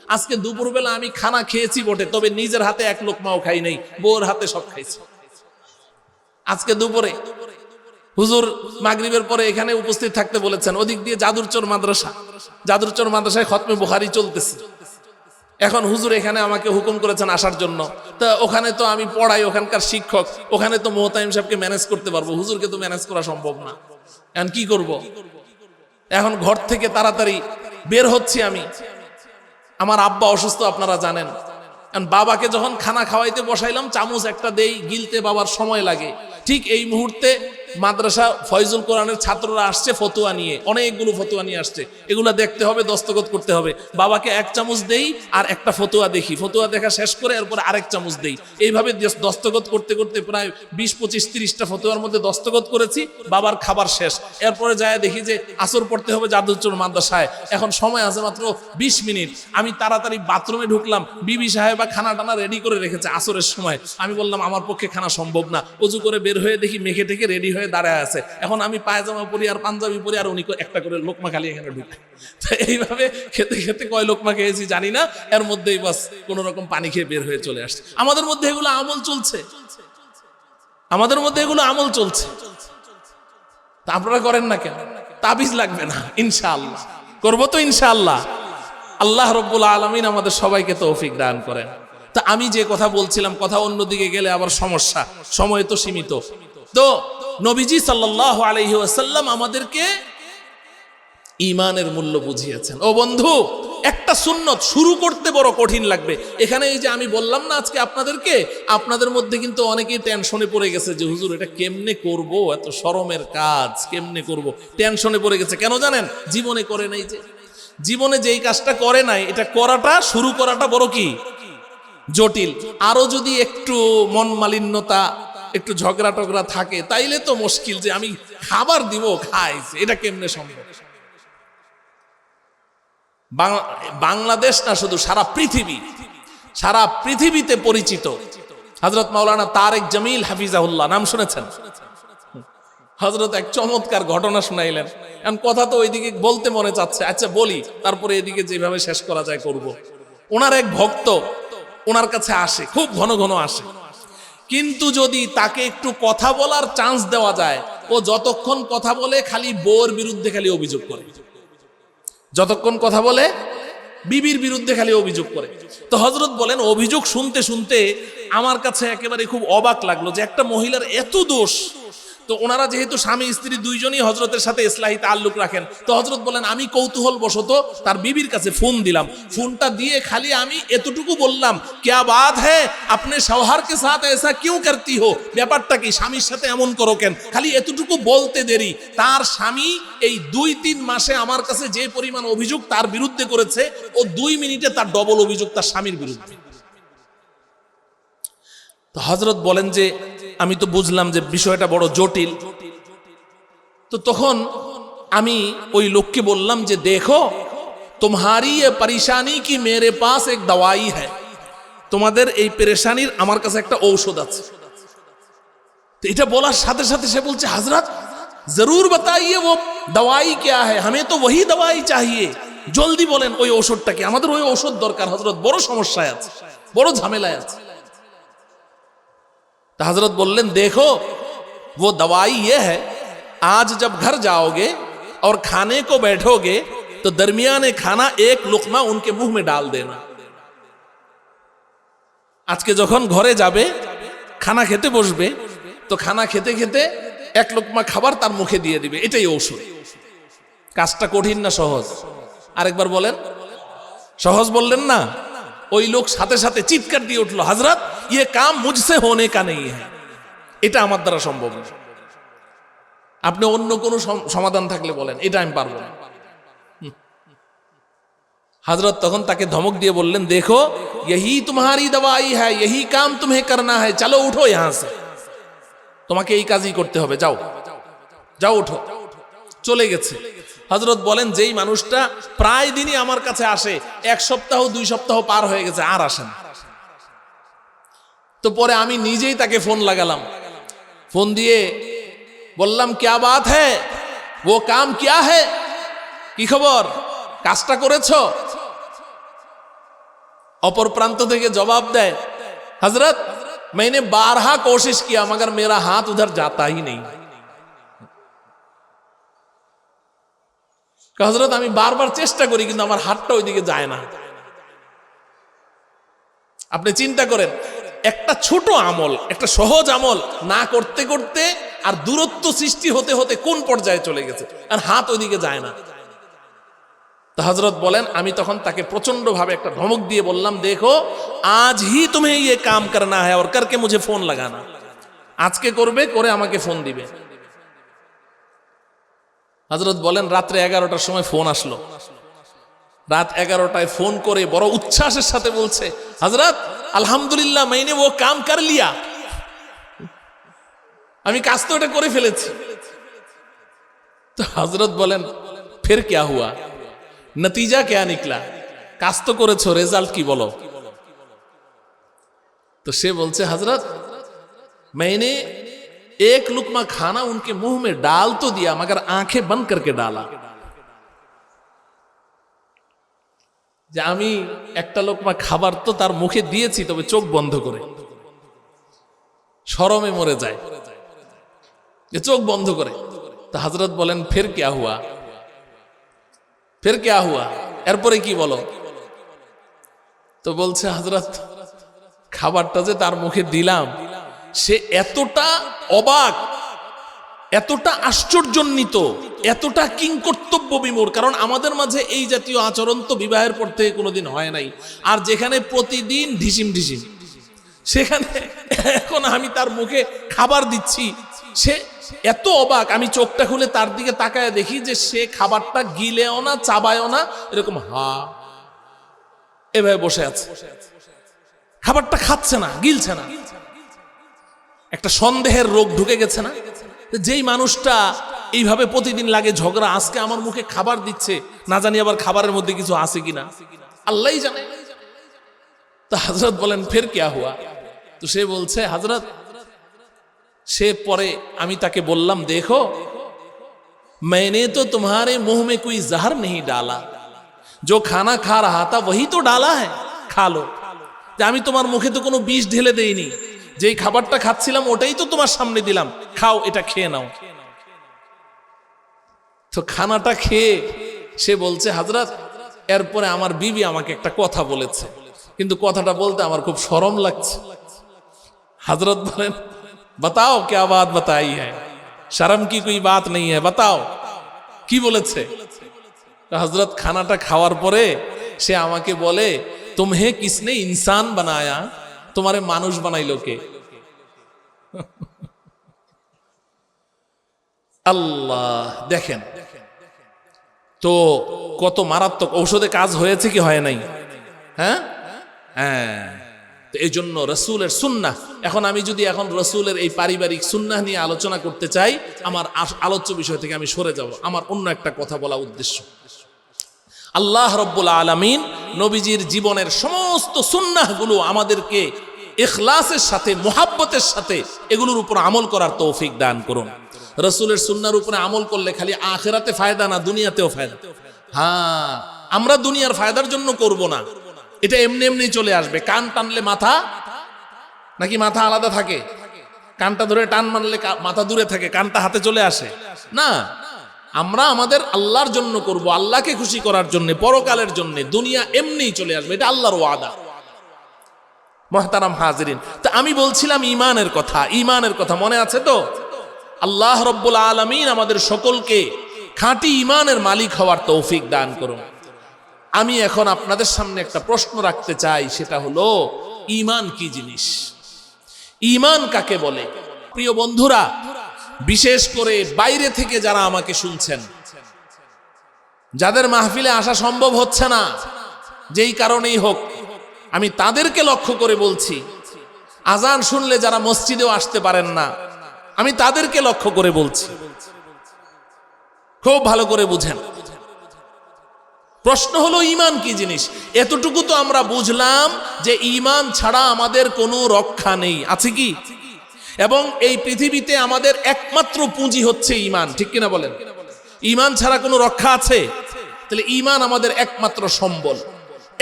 আজকে দুপুরবেলা আমি খানা খেয়েছি বটে, তবে নিজের হাতে এক লোকমাও খাই নাই, বউর হাতে সব খাইছি। আজকে দুপুরে হুজুর মাগরিবের পরে এখানে উপস্থিত থাকতে বলেছেন, ওদিক দিয়ে জাদুরচর মাদ্রাসায় খতমে বুখারী চলতেছে। এখন হুজুর এখানে আমাকে হুকুম করেছেন আসার জন্য। তা ওখানে তো আমি পড়াই, ওখানকার শিক্ষক, ওখানে তো মোহতামিম সাহেবকে ম্যানেজ করতে পারবো, হুজুরকে তো ম্যানেজ করা সম্ভব না। এখন কি করব? এখন ঘর থেকে তাড়াতাড়ি বের হচ্ছি আমি। আমার আব্বা অসুস্থ, আপনারা জানেন। বাবাকে যখন খানা খাওয়াইতে বসাইলাম, চামচ একটা দেই, গিলতে বাবার সময় লাগে। ঠিক এই মুহূর্তে মাদ্রাসা ফয়জুল কোরআনের ছাত্ররা আসছে ফতুয়া নিয়ে, অনেকগুলো ফতুয়া নিয়ে আসছে, এগুলা দেখতে হবে, দস্তখত করতে হবে। বাবাকে এক চামচ দেই আর একটা ফতুয়া দেখি, ফতুয়া দেখা শেষ করে এরপর আরেক চামচ দেই। এইভাবে দস্তখত করতে করতে প্রায় 20-25-30টা ফতুয়ার মধ্যে দস্তখত করেছি। বাবার খাবার শেষ, এরপরে যায় দেখি যে আসর পড়তে হবে জাদুরচর মাদ্রাসায়। এখন সময় আছে মাত্র 20 মিনিট। আমি তাড়াতাড়ি বাথরুমে ঢুকলাম, বিবি সাহেবা খানা টানা রেডি করে রেখেছে আসরের সময়। আমি বললাম আমার পক্ষে খানা সম্ভব না। অজু করে বের হয়ে দেখি মেখে টেকে রেডি হয়ে দাঁড়ায় আছে। এখন আমি পায়জামা পরি আর পাঞ্জাবি পরি, আর উনি একটা করে লোকমা খালি এখানে ঢুকে। তো এইভাবে খেতে খেতে কয় লোকমা খেয়েছি জানি না, এর মধ্যেই বাস কোন রকম পানি খেয়ে বের হয়ে চলে আসছে। আমাদের মধ্যে এগুলো আমল চলছে, আমাদের মধ্যে এগুলো আমল চলছে। তা আপনারা করেন না কেন? তাবিজ লাগবে না, ইনশাআল্লাহ করবো তো ইনশাআল্লাহ। আল্লাহ রাব্বুল আলামিন আমাদের সবাইকে তৌফিক দান করেন। তা আমি যে কথা বলছিলাম, কথা অন্যদিকে গেলে আবার সমস্যা, সময় তো সীমিত। তো নবীজি সাল্লাল্লাহু আলাইহি ওয়াসাল্লাম আমাদেরকে ঈমানের মূল্য বুঝিয়েছেন। ও বন্ধু, একটা সুন্নত শুরু করতে বড় কঠিন লাগবে। এখানে এই যে আমি বললাম না আজকে আপনাদেরকে, আপনাদের মধ্যে কিন্তু অনেকেই টেনশনে পড়ে গেছে যে হুজুর এটা কেমনে করব, এত শরমের কাজ কেমনে করব, টেনশনে পড়ে গেছে। কেন জানেন? জীবনে করে নাই। যে জীবনে যেই কাজটা করে নাই, এটা করাটা, শুরু করাটা বড় কি জটিল। আরো যদি একটু মন মালিন্যতা, একটু ঝগড়া টগড়া থাকে, তাইলে তো মুশকিল যে আমি খাবার দিব, খাইছে, এটা কেমনে সম্ভব? বাংলাদেশ না, শুধু সারা পৃথিবীতে পরিচিত হযরত মাওলানা তারেক জামিল হাফিজাহুল্লাহ, নাম শুনেছেন? হযরত এক চমৎকার ঘটনা শুনাইলেন। এখন কথা তো ওইদিকে বলতে মনে চাচ্ছে, আচ্ছা বলি, তারপরে এদিকে যেভাবে শেষ করা যায় করব। ওনার এক ভক্ত ওনার কাছে আসে, খুব ঘন ঘন আসে, কিন্তু যদি তাকে একটু কথা বলার চান্স দেওয়া যায়, ও যতক্ষণ কথা বলে খালি বউর বিরুদ্ধে খালি অভিযোগ করে, যতক্ষণ কথা বলে বিবির বিরুদ্ধে খালি অভিযোগ করে। তো হযরত বলেন, অভিযোগ শুনতে শুনতে আমার কাছে একেবারে খুব অবাক লাগলো যে একটা মহিলার এত দোষ। তো ওনারা যেহেতু স্বামী স্ত্রী দুইজনই হযরতের সাথে ইসলাহি তাআল্লুক রাখেন, তো হযরত বলেন আমি কৌতূহল বশত তার বিবির কাছে ফোন দিলাম। ফোনটা দিয়ে খালি আমি এতটুকু বললাম, क्या बात है अपने शौहर के साथ ऐसा क्यों करती हो, ব্যাপারটা কি, স্বামীর সাথে এমন করো কেন? খালি এতটুকু বলতে দেরি, তার স্বামী এই 2-3 মাসে আমার কাছে যে পরিমাণ অভিযোগ তার বিরুদ্ধে করেছে, ও 2 মিনিটে তার ডবল অভিযোগ তার স্বামীর বিরুদ্ধে। তো হযরত বলেন যে আমি তো বুঝলাম যে বিষয়টা বড় জটিল। তো তখন আমি ওই লোককে বললাম যে দেখো, তোমারি ये परेशानी की मेरे पास एक दवाई है, তোমাদের এই পেরেশানির আমার কাছে একটা ঔষধ আছে। তো এটা বলার সাথে সাথে সে বলছে, হযরত जरूर बताइए वो दवाई क्या है, हमें तो वही दवाई चाहिए, জলদি বলেন ওই ঔষধটা কি, আমাদের ওই ঔষধ দরকার হযরত, বড় সমস্যায় আছে, বড় ঝামেলায় আছে। तो हजरत बोलें देखो वो दवाई ये है, आज जब घर जाओगे और खाने को बैठोगे तो दरमियाने खाना एक लुकमा उनके मुंह में डाल देना। आज के যখন ঘরে যাবে, খানা খেতে বসবে, তো খানা খেতে খেতে এক লুকমা খাবার তার মুখে দিয়ে দিবে, এটাই ঔষধ। কাজটা কঠিন না সহজ? আরেকবার বলেন। সহজ বললেন না? ওই লোক সাথে সাথে চিৎকার দিয়ে উঠলো, হযরত ये काम मुझसे होने का नहीं है, এটা আমার দ্বারা সম্ভব না। আপনি অন্য কোন সমাধান থাকলে বলেন, এটা আমি পারবো না। হযরত তখন তাকে ধমক দিয়ে বললেন, देखो यही तुम्हारी दवाई है, यही काम तुम्हें करना है, चलो उठो यहां से, তোমাকে এই কাজই করতে হবে, যাও যাও উঠো। চলে গেছে। হযরত বলেন যেই মানুষটা প্রায় দিনই আমার কাছে আসে, 1 সপ্তাহ 2 সপ্তাহ পার হয়ে গেছে, আর আসে না। তো পরে আমি নিজেই তাকে ফোন লাগালাম, ফোন দিয়ে বললাম, क्या बात है, वो काम क्या है, কি খবর, কাজটা করেছো? অপর প্রান্ত থেকে জবাব দেয়, হযরত मैंने 12 कोशिश किया मगर मेरा हाथ उधर जाता ही नहीं। হযরত আমি বারবার চেষ্টা করি কিন্তু আমার হাতটা ওইদিকে যায় না। আপনি চিন্তা করেন, একটা ছোট আমল, একটা সহজ আমল না করতে করতে আর দূরত্ব সৃষ্টি হতে হতে কোন পর্যায়ে চলে গেছে, আর হাত ওইদিকে যায় না। তো হযরত বলেন, আমি তখন তাকে প্রচন্ড ভাবে একটা ধমক দিয়ে বললাম, দেখো আজ হি তুমি ये काम करना है और करके मुझे फोन लगाना। আজকে করবে, করে আমাকে ফোন দিবে। হযরত বলেন, রাত্রে 11টার সময় ফোন আসলো। রাত 11টায় ফোন করে বড় উচ্ছ্বাসের সাথে বলছে, হযরত আলহামদুলিল্লাহ मैंने वो काम कर लिया, আমি কাজ তো এটা করে ফেলেছি। তো হযরত বলেন, फिर क्या हुआ, नतीजा क्या निकला, কাজ তো করেছো, রেজাল্ট কি বলো। তো সে বলছে, हजरत मैंने एक लुकमा खाना उनके मुंह में डाल तो दिया मगर आंखें बंद करके डाला। যে আমি একটা লোকমা খাবার তো তার মুখে দিয়েছি, তবে চোখ বন্ধ করে, শরমে মরে যায়, যে চোখ বন্ধ করে। তো হযরত বলেন, फिर क्या हुआ, फिर क्या हुआ, এরপরে কি বলো। তো বলছে, হযরত খাবারটা যে তার মুখে দিলাম, সে এতটা অবাক, এতটা আশ্চর্যান্বিত, এতটা কিংকর্তব্য বিমূঢ়, কারণ আমাদের মাঝে এই জাতীয় আচরণ তো বিবাহের পর থেকে কোনোদিন হয় নাই। আর যেখানে প্রতিদিন ঢিসিম ঢিসিম, সেখানে এখন আমি তার মুখে খাবার দিচ্ছি, সে এত অবাক। আমি চোখটা খুলে তার দিকে তাকায় দেখি যে সে খাবারটা গিলেও না, চাবায়ও না, এরকম এভাবে বসে আছে, খাবারটা খাচ্ছে না, গিলছে না। একটা সন্দেহের রোগ ঢুকে গেছে না, যেই মানুষটা এইভাবে প্রতিদিন লাগে ঝগড়া, আজকে আমার মুখে খাবার দিচ্ছে, না জানি আবার খাবারের মধ্যে কিছু আছে কিনা, আল্লাহই জানে। তো হযরত বলেন, ফির কিয়া হুয়া। তো সে বলছে, হযরত সে পরে আমি তাকে বললাম, দেখো मैंने तो तुम्हारे मुंह में कोई जहर नहीं डाला, जो खाना खा रहा था वही तो डाला है, खा लो। যে আমি তোমার মুখে তো কোনো বিষ ঢেলে দেইনি, যেই খাবারটা খাচ্ছিলাম ওটাই তো তোমার সামনে দিলাম, খাও, এটা খেয়ে নাও। তো খানাটা খেয়ে সে বলছে, হযরত এরপরে আমার বিবি আমাকে একটা কথা বলেছে, কিন্তু কথাটা বলতে আমার খুব শরম লাগছে। হযরত বলেন, बताओ क्या बात बताई है, शर्म की कोई बात नहीं है, बताओ কি বলেছে। হযরত খানাটা খাওয়ার পরে সে আমাকে বলে, तुम्हें किसने इंसान बनाया, तुम्हारे মানুষ বানাইলো কে। আল্লাহ, দেখেন তো কত মারাত্মক। ঔষধে কাজ হয়েছে কি হয় নাই? হ্যাঁ হ্যাঁ। তো এই জন্য রসুলের সুন্নাহ, এখন আমি যদি এখন রসুলের এই পারিবারিক সুন্নাহ নিয়ে আলোচনা করতে চাই, আমার আলোচ্য বিষয় থেকে আমি সরে যাব। আমার অন্য একটা কথা বলা উদ্দেশ্য, আল্লাহ রব্বুল আলামিন নবীজির জীবনের সমস্ত সুন্নাহগুলো আমাদেরকে ইখলাসের সাথে, মুহাব্বতের সাথে এগুলোর উপর আমল করার তৌফিক দান করুন। রসুলের সুন্নাহর উপরে আমল করলে খালি আখিরাতে ফায়দা না, দুনিয়াতেও ফায়দা। হ্যাঁ, আমরা দুনিয়ার ফায়দার জন্য করব না, এটা এমনি এমনি চলে আসবে। কান টানলে মাথা, নাকি মাথা আলাদা থাকে? কানটা ধরে টান মারলে মাথা দূরে থাকে, কানটা হাতে চলে আসে না। আমরা আমাদের আল্লাহর জন্য করব, আল্লাহকে খুশি করার জন্য, পরকালের জন্য। দুনিয়া এমনিই চলে আসবে, এটা আল্লাহর ওয়াদা। মুহতারাম হাজিরিন, তো আমি বলছিলাম ঈমানের কথা। ঈমানের কথা মনে আছে তো? আল্লাহ রব্বুল আলামিন আমাদের সকলকে খাঁটি ঈমানের মালিক হওয়ার তৌফিক দান করুন। আমি এখন আপনাদের সামনে একটা প্রশ্ন রাখতে চাই, সেটা হলো ঈমান কি জিনিস? ঈমান কাকে বলে? প্রিয় বন্ধুরা, বিশেষ করে বাইরে থেকে যারা আমাকে শুনছেন, যাদের মাহফিলে আসা সম্ভব হচ্ছে না যেই কারণেই হোক, আমি তাদেরকে লক্ষ্য করে বলছি। আজান শুনলে যারা মসজিদেও আসতে পারেন না, আমি তাদেরকে লক্ষ্য করে বলছি, খুব ভালো করে বুঝেন। প্রশ্ন হলো ঈমান কি জিনিস? এতটুকু তো আমরা বুঝলাম যে ঈমান ছাড়া আমাদের কোনো রক্ষা নেই, আছে কি? এবং এই পৃথিবীতে আমাদের একমাত্র পুঁজি হচ্ছে ঈমান, ঠিক কিনা বলেন? ঈমান ছাড়া কোনো রক্ষা আছে? তাহলে ঈমান আমাদের একমাত্র সম্বল।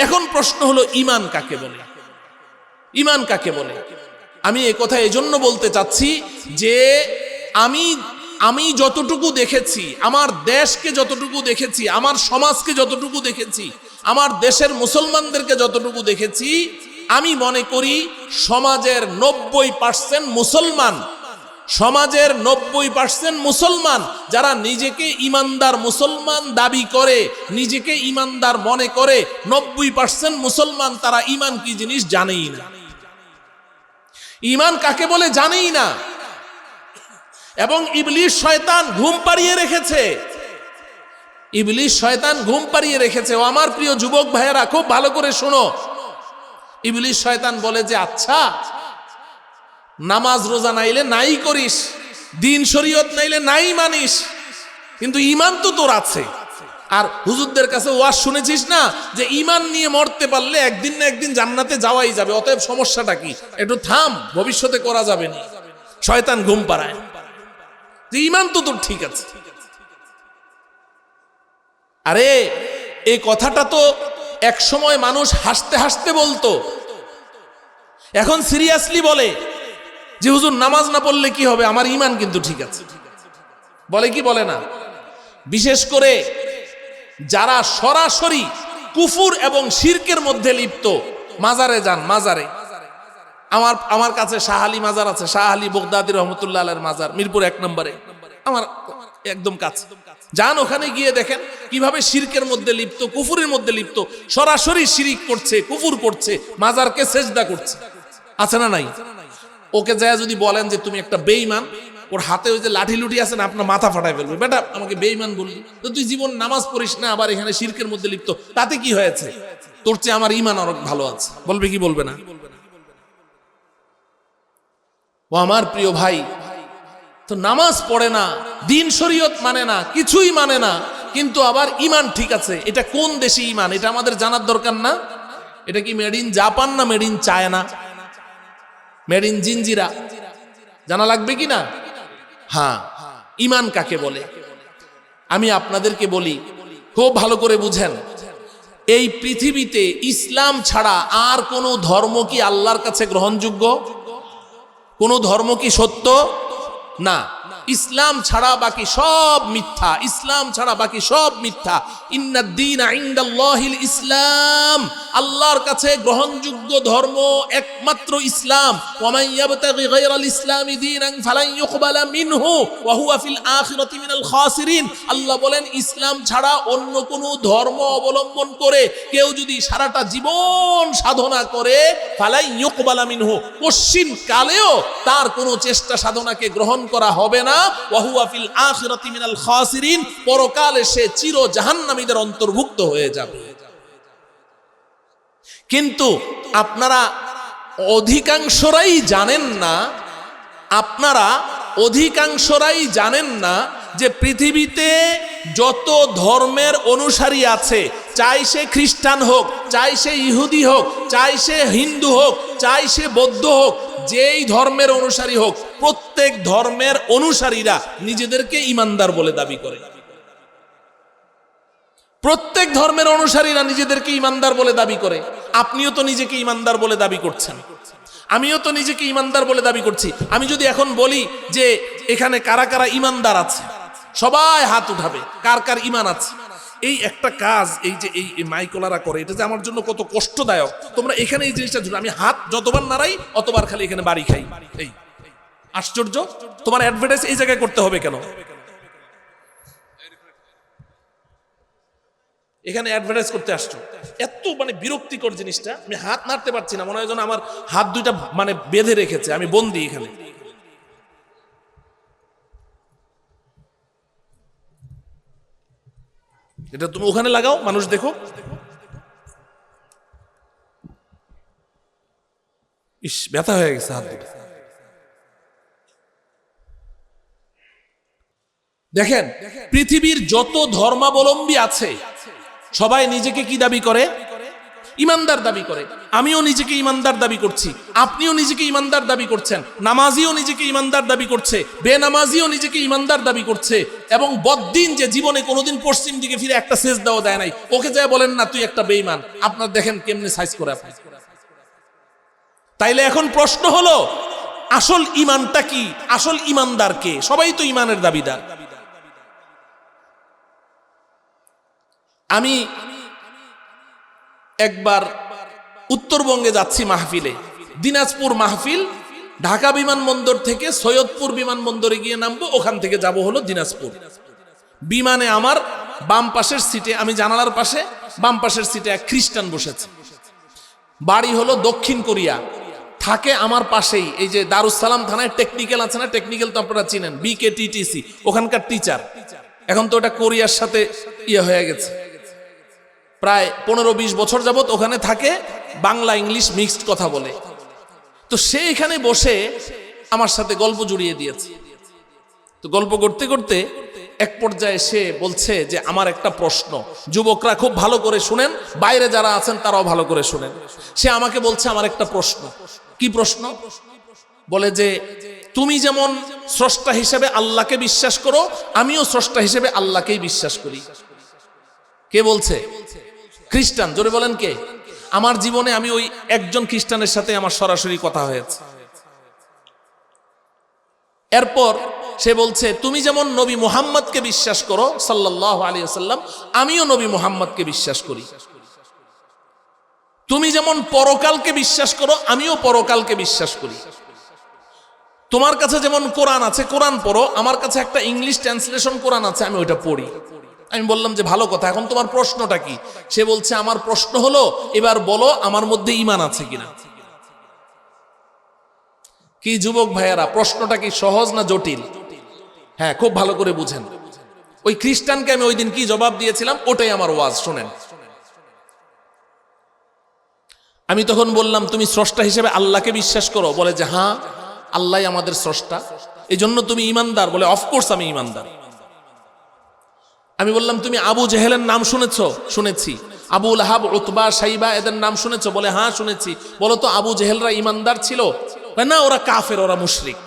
এখন প্রশ্ন হলো ঈমান কাকে বলে? ঈমান কাকে বলে? আমি এই কথা এজন্য বলতে চাচ্ছি যে আমি যতটুকু দেখেছি, আমার দেশকে যতটুকু দেখেছি, আমার সমাজকে যতটুকু দেখেছি, আমার দেশের মুসলমানদেরকে যতটুকু দেখেছি, আমি মনে করি সমাজের 90% মুসলমান, সমাজের 90% মুসলমান যারা নিজেকে ইমানদার মুসলমান দাবি করে, নিজেকে ইমানদার মনে করে, 90% মুসলমান তারা ঈমান কি জিনিস জানেই না। ঈমান কাকে বলে জানেই না। এবং ইবলিস শয়তান ঘুম পাড়িয়ে রেখেছে, ইবলিস শয়তান ঘুম পাড়িয়ে রেখেছে। ও আমার প্রিয় যুবক ভাইয়েরা, খুব ভালো করে শোনো। ইবলিস শয়তান বলে যে আচ্ছা, নামাজ রোজা নাইলে নাই করিস, দিন শরীয়ত নাইলে নাই মানিস, কিন্তু ঈমান তো তোর আছে। আর হুজুরদের কাছে ওয়াজ শুনেছিস না যে ঈমান নিয়ে মরতে পারলে একদিন না একদিন জান্নাতে যাওয়াই যাবে, অতএব সমস্যাটা কি, একটু থাম, ভবিষ্যতে করা যাবে না। শয়তান ঘুম পাড়ায় যে ঈমান তো তোর ঠিক আছে। আরে এই কথাটা তো এক সময় মানুষ হাসতে হাসতে বলতো, এখন সিরিয়াসলি বলে যে হুজুর নামাজ না পড়লে কি হবে, আমার ঈমান কিন্তু ঠিক আছে। বলে কি বলে না? বিশেষ করে যারা সরাসরি কুফুর এবং শিরকের মধ্যে লিপ্ত, মাজারে যান, মাজারে আমার কাছে শাহ আলী মাজার আছে, শাহ আলী বগদাদি রহমতুল্লাহ আলাইহির মাজার, মিরপুর 1 নম্বরে, আমার একদম কাছে। যান, ওখানে গিয়ে দেখেন কিভাবে শিরকের মধ্যে লিপ্ত, কুফুরের মধ্যে লিপ্ত, সরাসরি শিরিক করছে, কুফুর করছে, মাজারকে সেজদা করছে, আছে না নাই? ওকে যায় যদি বলেন যে তুমি একটা বেঈমান, ওর হাতে ওই যে লাঠি লুঠি আছে না, আপনার মাথা ফাটাই ফেলবে। বেটা আমাকে বেঈমান বললি তো, তুই জীবন নামাজ পড়িস না, আবার এখানে শিরকের মধ্যে লিপ্ত, তাতে কি হয়েছে? তোর চেয়ে আমার ঈমান অনেক ভালো আছে। বলবে কি বলবে না? ও আমার প্রিয় ভাই, তো নামাজ পড়ে না, দিন শরীয়ত মানে না, কিছুই মানে না, কিন্তু আবার ঈমান ঠিক আছে। এটা কোন দেশি ঈমান, এটা আমাদের জানার দরকার না? এটা কি মেড ইন জাপান না made in China, made in Jinjira? জানা লাগবে কি না? হ্যাঁ, ঈমান কাকে বলে আমি আপনাদেরকে বলি, খুব ভালো করে বুঝেন। এই পৃথিবীতে ইসলাম ছাড়া আর কোনো ধর্ম কি আল্লাহর কাছে গ্রহণযোগ্য? কোনো ধর্ম কি সত্য? না। ইসলাম ছাড়া বাকি সব মিথ্যা, ইসলাম ছাড়া বাকি সব মিথ্যা। ইন্নাদ-দীনা ইনদাল্লাহিল ইসলাম, আল্লাহর কাছে গ্রহণযোগ্য ধর্ম একমাত্র ইসলাম। ওয়া মান ইয়াবতাগি গায়রাল ইসলামি দীনান ফালান ইউকবালা মিনহু ওয়া হুয়া ফিল আখিরাতি মিনাল খাসিরিন। আল্লাহ বলেন, ইসলাম ছাড়া অন্য কোনো ধর্ম অবলম্বন করে কেউ যদি সারাটা জীবন সাধনা করে, ফালান ইউকবালা মিনহু, পশ্চিম কালেও তার কোনো চেষ্টা সাধনাকে গ্রহণ করা হবে না। ওয়া হুয়া ফিল আখিরাতি মিনাল খাসিরিন, পরকালে সে চির জাহান্নামীদের অন্তর্ভুক্ত হয়ে যাবে। কিন্তু আপনারা অধিকাংশরাই জানেন না, আপনারা অধিকাংশরাই জানেন না যে পৃথিবীতে যত ধর্মের অনুসারী আছে, চাই সে খ্রিস্টান হোক, চাই সে ইহুদি হোক, চাই সে হিন্দু হোক, চাই সে বৌদ্ধ হোক, যেই ধর্মের অনুসারী হোক, প্রত্যেক ধর্মের অনুসারীরা নিজেদেরকে ঈমানদার বলে দাবি করে। প্রত্যেক ধর্মের অনুসারীরা নিজেদেরকে ঈমানদার বলে দাবি করে। আপনিও তো নিজেকে ঈমানদার বলে দাবি করছেন, আমিও তো নিজেকে ঈমানদার বলে দাবি করছি। আমি যদি এখন বলি যে এখানে কারা কারা ঈমানদার আছে, সবাই হাত উঠাবে কার কার ঈমান আছে। এই একটা কাজ, এই যে এই মাইকোলারা করে, এটা যে আমার জন্য কত কষ্টদায়ক। তোমরা এখানে এই জিনিসটা জন্য আমি হাত যতবার নাড়াই অতবার খালি এখানে বাড়ি খাই। এই আশ্চর্য, তোমার অ্যাডভার্টাইজ এই জায়গায় করতে হবে কেন? এখানে অ্যাডভার্টাইজ করতে আসছো, এত মানে বিরক্তিকর জিনিসটা। আমি হাত নাড়তে পারছি না, মনে হয় যেন আমার হাত দুইটা মানে বেঁধে রেখেছে, আমি বন্দি এখানে। এটা তুমি ওখানে লাগাও, মানুষ দেখো। ইস, ব্যথা হয়ে গেছে হাত দুটো। দেখেন, পৃথিবীর যত ধর্মাবলম্বী আছে সবাই নিজেকে কি দাবি করে? ইমানদার দাবি করে। আমিও নিজেকে ইমানদার দাবি করছি, আপনিও নিজেকে ইমানদার দাবি করছেন, নামাজিও নিজেকে ইমানদার দাবি করছে, বেনামাজিও নিজেকে ইমানদার দাবি করছে, এবং বদ্দিন যে জীবনে কোনোদিন পশ্চিম দিকে ফিরে একটা সেজদাও দেয় নাই, ওকে যায় বলেন না তুই একটা বেঈমান, আপনার দেখেন কেমনে সাইজ করে আপনি। তাইলে এখন প্রশ্ন হলো আসল ইমানটা কি, আসল ইমানদার কে? সবাই তো ইমানের দাবিদার। আমি একবার উত্তরবঙ্গে যাচ্ছি মাহফিলে, দিনাজপুর মাহফিল, ঢাকা বিমানবন্দর থেকে সৈয়দপুর বিমানবন্দরে গিয়ে নামবো, ওখান থেকে যাব হলো দিনাজপুর। বিমানে আমার বাম পাশের সিটে, আমি জানালার পাশে, বাম পাশের সিটে এক খ্রিস্টান বসেছে, বাড়ি হলো দক্ষিণ কোরিয়া, থাকে আমার পাশেই এই যে দারুসালাম থানায় টেকনিক্যাল আছে না, টেকনিক্যাল তো আপনারা চিনেন, BKTTC, ওখানকার টিচার। এখন তো ওটা কোরিয়ার সাথে ইয়ে হয়ে গেছে, প্রায় 15-20 বছর যাবত ওখানে থাকে, বাংলা ইংলিশ মিক্সড কথা বলে। তো সে এখানে বসে আমার সাথে গল্প জুড়িয়ে দিয়েছে। তো গল্প করতে করতে এক পর্যায়ে সে বলছে যে আমার একটা প্রশ্ন, যুবকরা খুব ভালো করে শুনেন, বাইরে যারা আছেন তারাও ভালো করে শুনেন। সে আমাকে বলছে আমার একটা প্রশ্ন। কি প্রশ্ন? বলে যে তুমি যেমন স্রষ্টা হিসেবে আল্লাহকে বিশ্বাস করো, আমিও স্রষ্টা হিসেবে আল্লাহকেই বিশ্বাস করি। কে বলছে? খ্রিস্টান। জোরে বলেন কে? আমার জীবনে আমি ওই একজন খ্রিস্টানের সাথে আমার সরাসরি কথা হয়েছে। এরপর সে বলছে তুমি যেমন নবী মুহাম্মদকে বিশ্বাস করো সাল্লাল্লাহু আলাইহি ওয়াসাল্লাম, আমিও নবী মুহাম্মদকে বিশ্বাস করি। তুমি যেমন পরকালকে বিশ্বাস করো, আমিও পরকালকে বিশ্বাস করি। তোমার কাছে যেমন কোরআন আছে, কোরআন পড়ো, আমার কাছে একটা ইংলিশ ট্রান্সলেশন কোরআন আছে, আমি ওইটা পড়ি। আমি বললাম যে ভালো কথা, এখন তোমার প্রশ্নটা কি? সে বলছে আমার প্রশ্ন হলো এবার বলো আমার মধ্যে ঈমান আছে কিনা। কি যুবক ভাইয়েরা, প্রশ্নটা কি সহজ না জটিল? হ্যাঁ, খুব ভালো করে বুঝেন। ওই খ্রিস্টানকে আমি ওই দিন কি জবাব দিয়েছিলাম, ওটাই আমার ওয়াজ, শোনেন। আমি তখন বললাম তুমি স্রষ্টা হিসেবে আল্লাহকে বিশ্বাস করো? বলে যে হ্যাঁ, আল্লাহ আমাদের স্রষ্টা, এই জন্য তুমি ইমানদার? বলে অফকোর্স আমি ইমানদার। আমি বললাম তুমি আবু জেহেলের নাম শুনেছো? শুনেছি। আবু লাহাব, উতবা, সাইবা এদের নাম শুনেছো? বলে হ্যাঁ শুনেছি। বলো তো আবু জেহেলরা ইমানদার ছিল? না, ওরা কাফের, ওরা মুশরিক।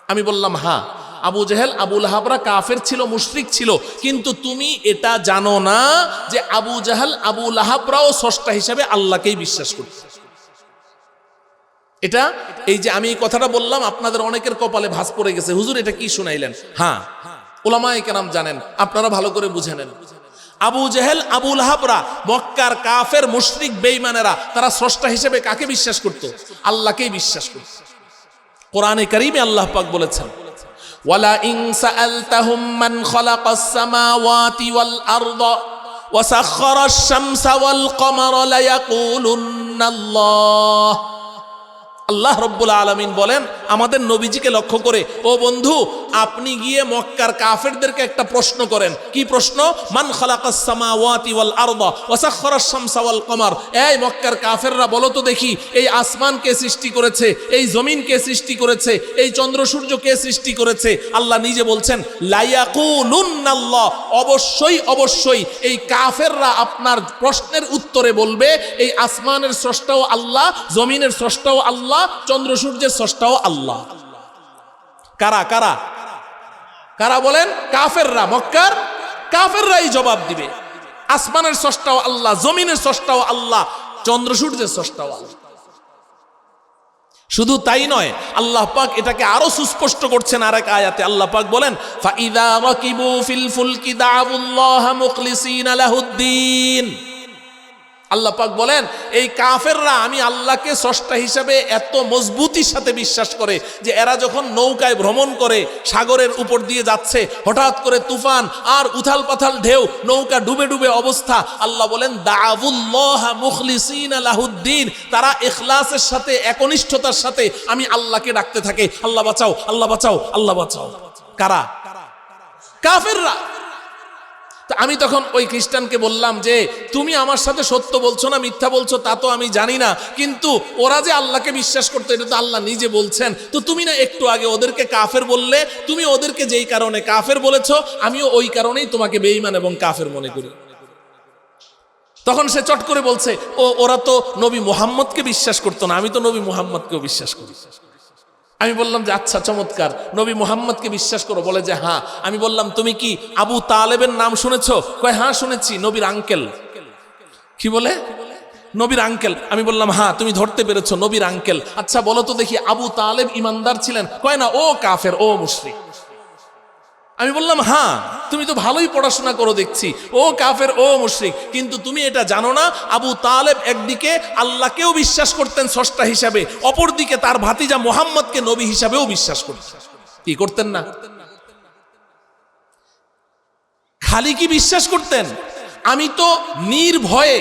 আমি বললাম হ্যাঁ, আবু জেহেল, আবু লাহাবরা কাফের ছিল, মুশরিক ছিল, কিন্তু তুমি এটা জানো না যে আবু জেহেল, আবু লাহাবরাও স্রষ্টা হিসেবে আল্লাহকেই বিশ্বাস করছে। এটা এই যে আমি এই কথাটা বললাম, আপনাদের অনেকের কপালে ভাঁজ পড়ে গেছে, হুজুর এটা কি শুনাইলেন? হ্যাঁ, উলামায়ে কেরাম জানেন, আপনারা ভালো করে বুঝে নেন। আবু জেহেল, আবু লাহাবরা মক্কার কাফের, মুশরিক, বেঈমানেরা, তারা স্রষ্টা হিসেবে কাকে বিশ্বাস করত? আল্লাহকেই বিশ্বাস করত। কোরআনে কারীমে আল্লাহ পাক বলেছেন ওয়ালা ইন সাআলতাহুম মান খালাকাস সামাওয়াতি ওয়াল আরদা ওয়া সাখখারাশ শামসা ওয়াল কমারা লায়াকুলুন্নাল্লাহ। আল্লাহ রব্বুল আলামিন বলেন আমাদের নবীজিকে লক্ষ্য করে, ও বন্ধু আপনি গিয়ে মক্কার কাফেরদেরকে একটা প্রশ্ন করেন। কি প্রশ্ন? মান খালাকাস সামাওয়াতি ওয়াল আরদা ওয়া সাখখারাশ শামসা ওয়াল কমার। এই মক্কার কাফেররা বলো তো দেখি, এই আসমান কে সৃষ্টি করেছে? এই জমিন কে সৃষ্টি করেছে? এই চন্দ্র সূর্য কে সৃষ্টি করেছে? আল্লাহ নিজে বলছেন লায়াকুলুন্নাল্লাহ, অবশ্যই অবশ্যই এই কাফেররা আপনার প্রশ্নের উত্তরে বলবে এই আসমানের স্রষ্টাও আল্লাহ, জমিনের স্রষ্টাও আল্লাহ, চন্দ্র সূর্যের স্রষ্টাও আল্লাহ। কারা কারা কারা বলেন? কাফেররা, মক্কার কাফেররাই জবাব দিবে আসমানের স্রষ্টাও আল্লাহ, জমিনের স্রষ্টাও আল্লাহ, চন্দ্র সূর্যের স্রষ্টাও আল্লাহ। শুধু তাই নয়, আল্লাহ পাক এটাকে আরো সুস্পষ্ট করছেন আরেক আয়াতে। আল্লাহ পাক বলেন ফাইদা রাকিবু ফিল ফুলকি দাউল্লাহ মুখলিসিনা লাহুদ্দিন। আল্লাহ পাক বলেন এই কাফেররা আমি আল্লাহকে স্রষ্টা হিসাবে এত মজবুতির সাথে বিশ্বাস করে যে এরা যখন নৌকায় ভ্রমণ করে সাগরের উপর দিয়ে যাচ্ছে, হঠাৎ করে তুফান আর উথাল পাথাল ঢেউ, নৌকা ডুবে ডুবে অবস্থা, আল্লাহ বলেন দাউল্লাহ মুখলিসিনা লাহুদ্দিন, তারা ইখলাসের সাথে, একনিষ্ঠতার সাথে আমি আল্লাহকে ডাকতে থাকে, আল্লাহ বাঁচাও, আল্লাহ বাঁচাও, আল্লাহ বাঁচাও। কারা? কাফেররা। আমি তখন ওই খ্রিস্টানকে বললাম যে তুমি আমার সাথে সত্য বলছো না মিথ্যা বলছো তা তো আমি জানি না, কিন্তু ওরা যে আল্লাহকে বিশ্বাস করতো এটা তো আল্লাহ নিজে বলছেন, তো তুমি না একটু আগে ওদেরকে কাফের বললে, তুমি ওদেরকে যেই কারণে কাফের বলেছো আমিও ওই কারণেই তোমাকে বেঈমান এবং কাফের মনে করি। তখন সে চট করে বলছে, ওরা তো নবী মুহাম্মদকে বিশ্বাস করতো না, আমি তো নবী মুহাম্মদকেও বিশ্বাস করি। আমি বললাম যে আচ্ছা চমৎকার, নবী মুহাম্মদকে বিশ্বাস করো? বলে যে হ্যাঁ। আমি বললাম তুমি কি আবু তালেবের নাম শুনেছো? কয় হ্যাঁ শুনেছি, নবীর আঙ্কেল। কি বলে? নবীর আঙ্কেল। আমি বললাম হ্যাঁ তুমি ধরতে পেরেছো, নবীর আঙ্কেল। আচ্ছা বলো তো দেখি আবু তালেব ইমানদার ছিলেন? কয় না, ও কাফের, ও মুশরিক। আমি বললাম হ্যাঁ তুমি তো ভালোই পড়াশোনা করো দেখছি, ও কাফের ও মুশরিক, কিন্তু তুমি এটা জানো না আবু তালেব একদিকে আল্লাহকেও বিশ্বাস করতেন স্রষ্টা হিসাবে, অপরদিকে তার ভাতিজা মুহাম্মদকে নবী হিসাবেও বিশ্বাস করতেন। কি করতেন না? খালি কি বিশ্বাস করতেন? আমি তো নির্ভয়ে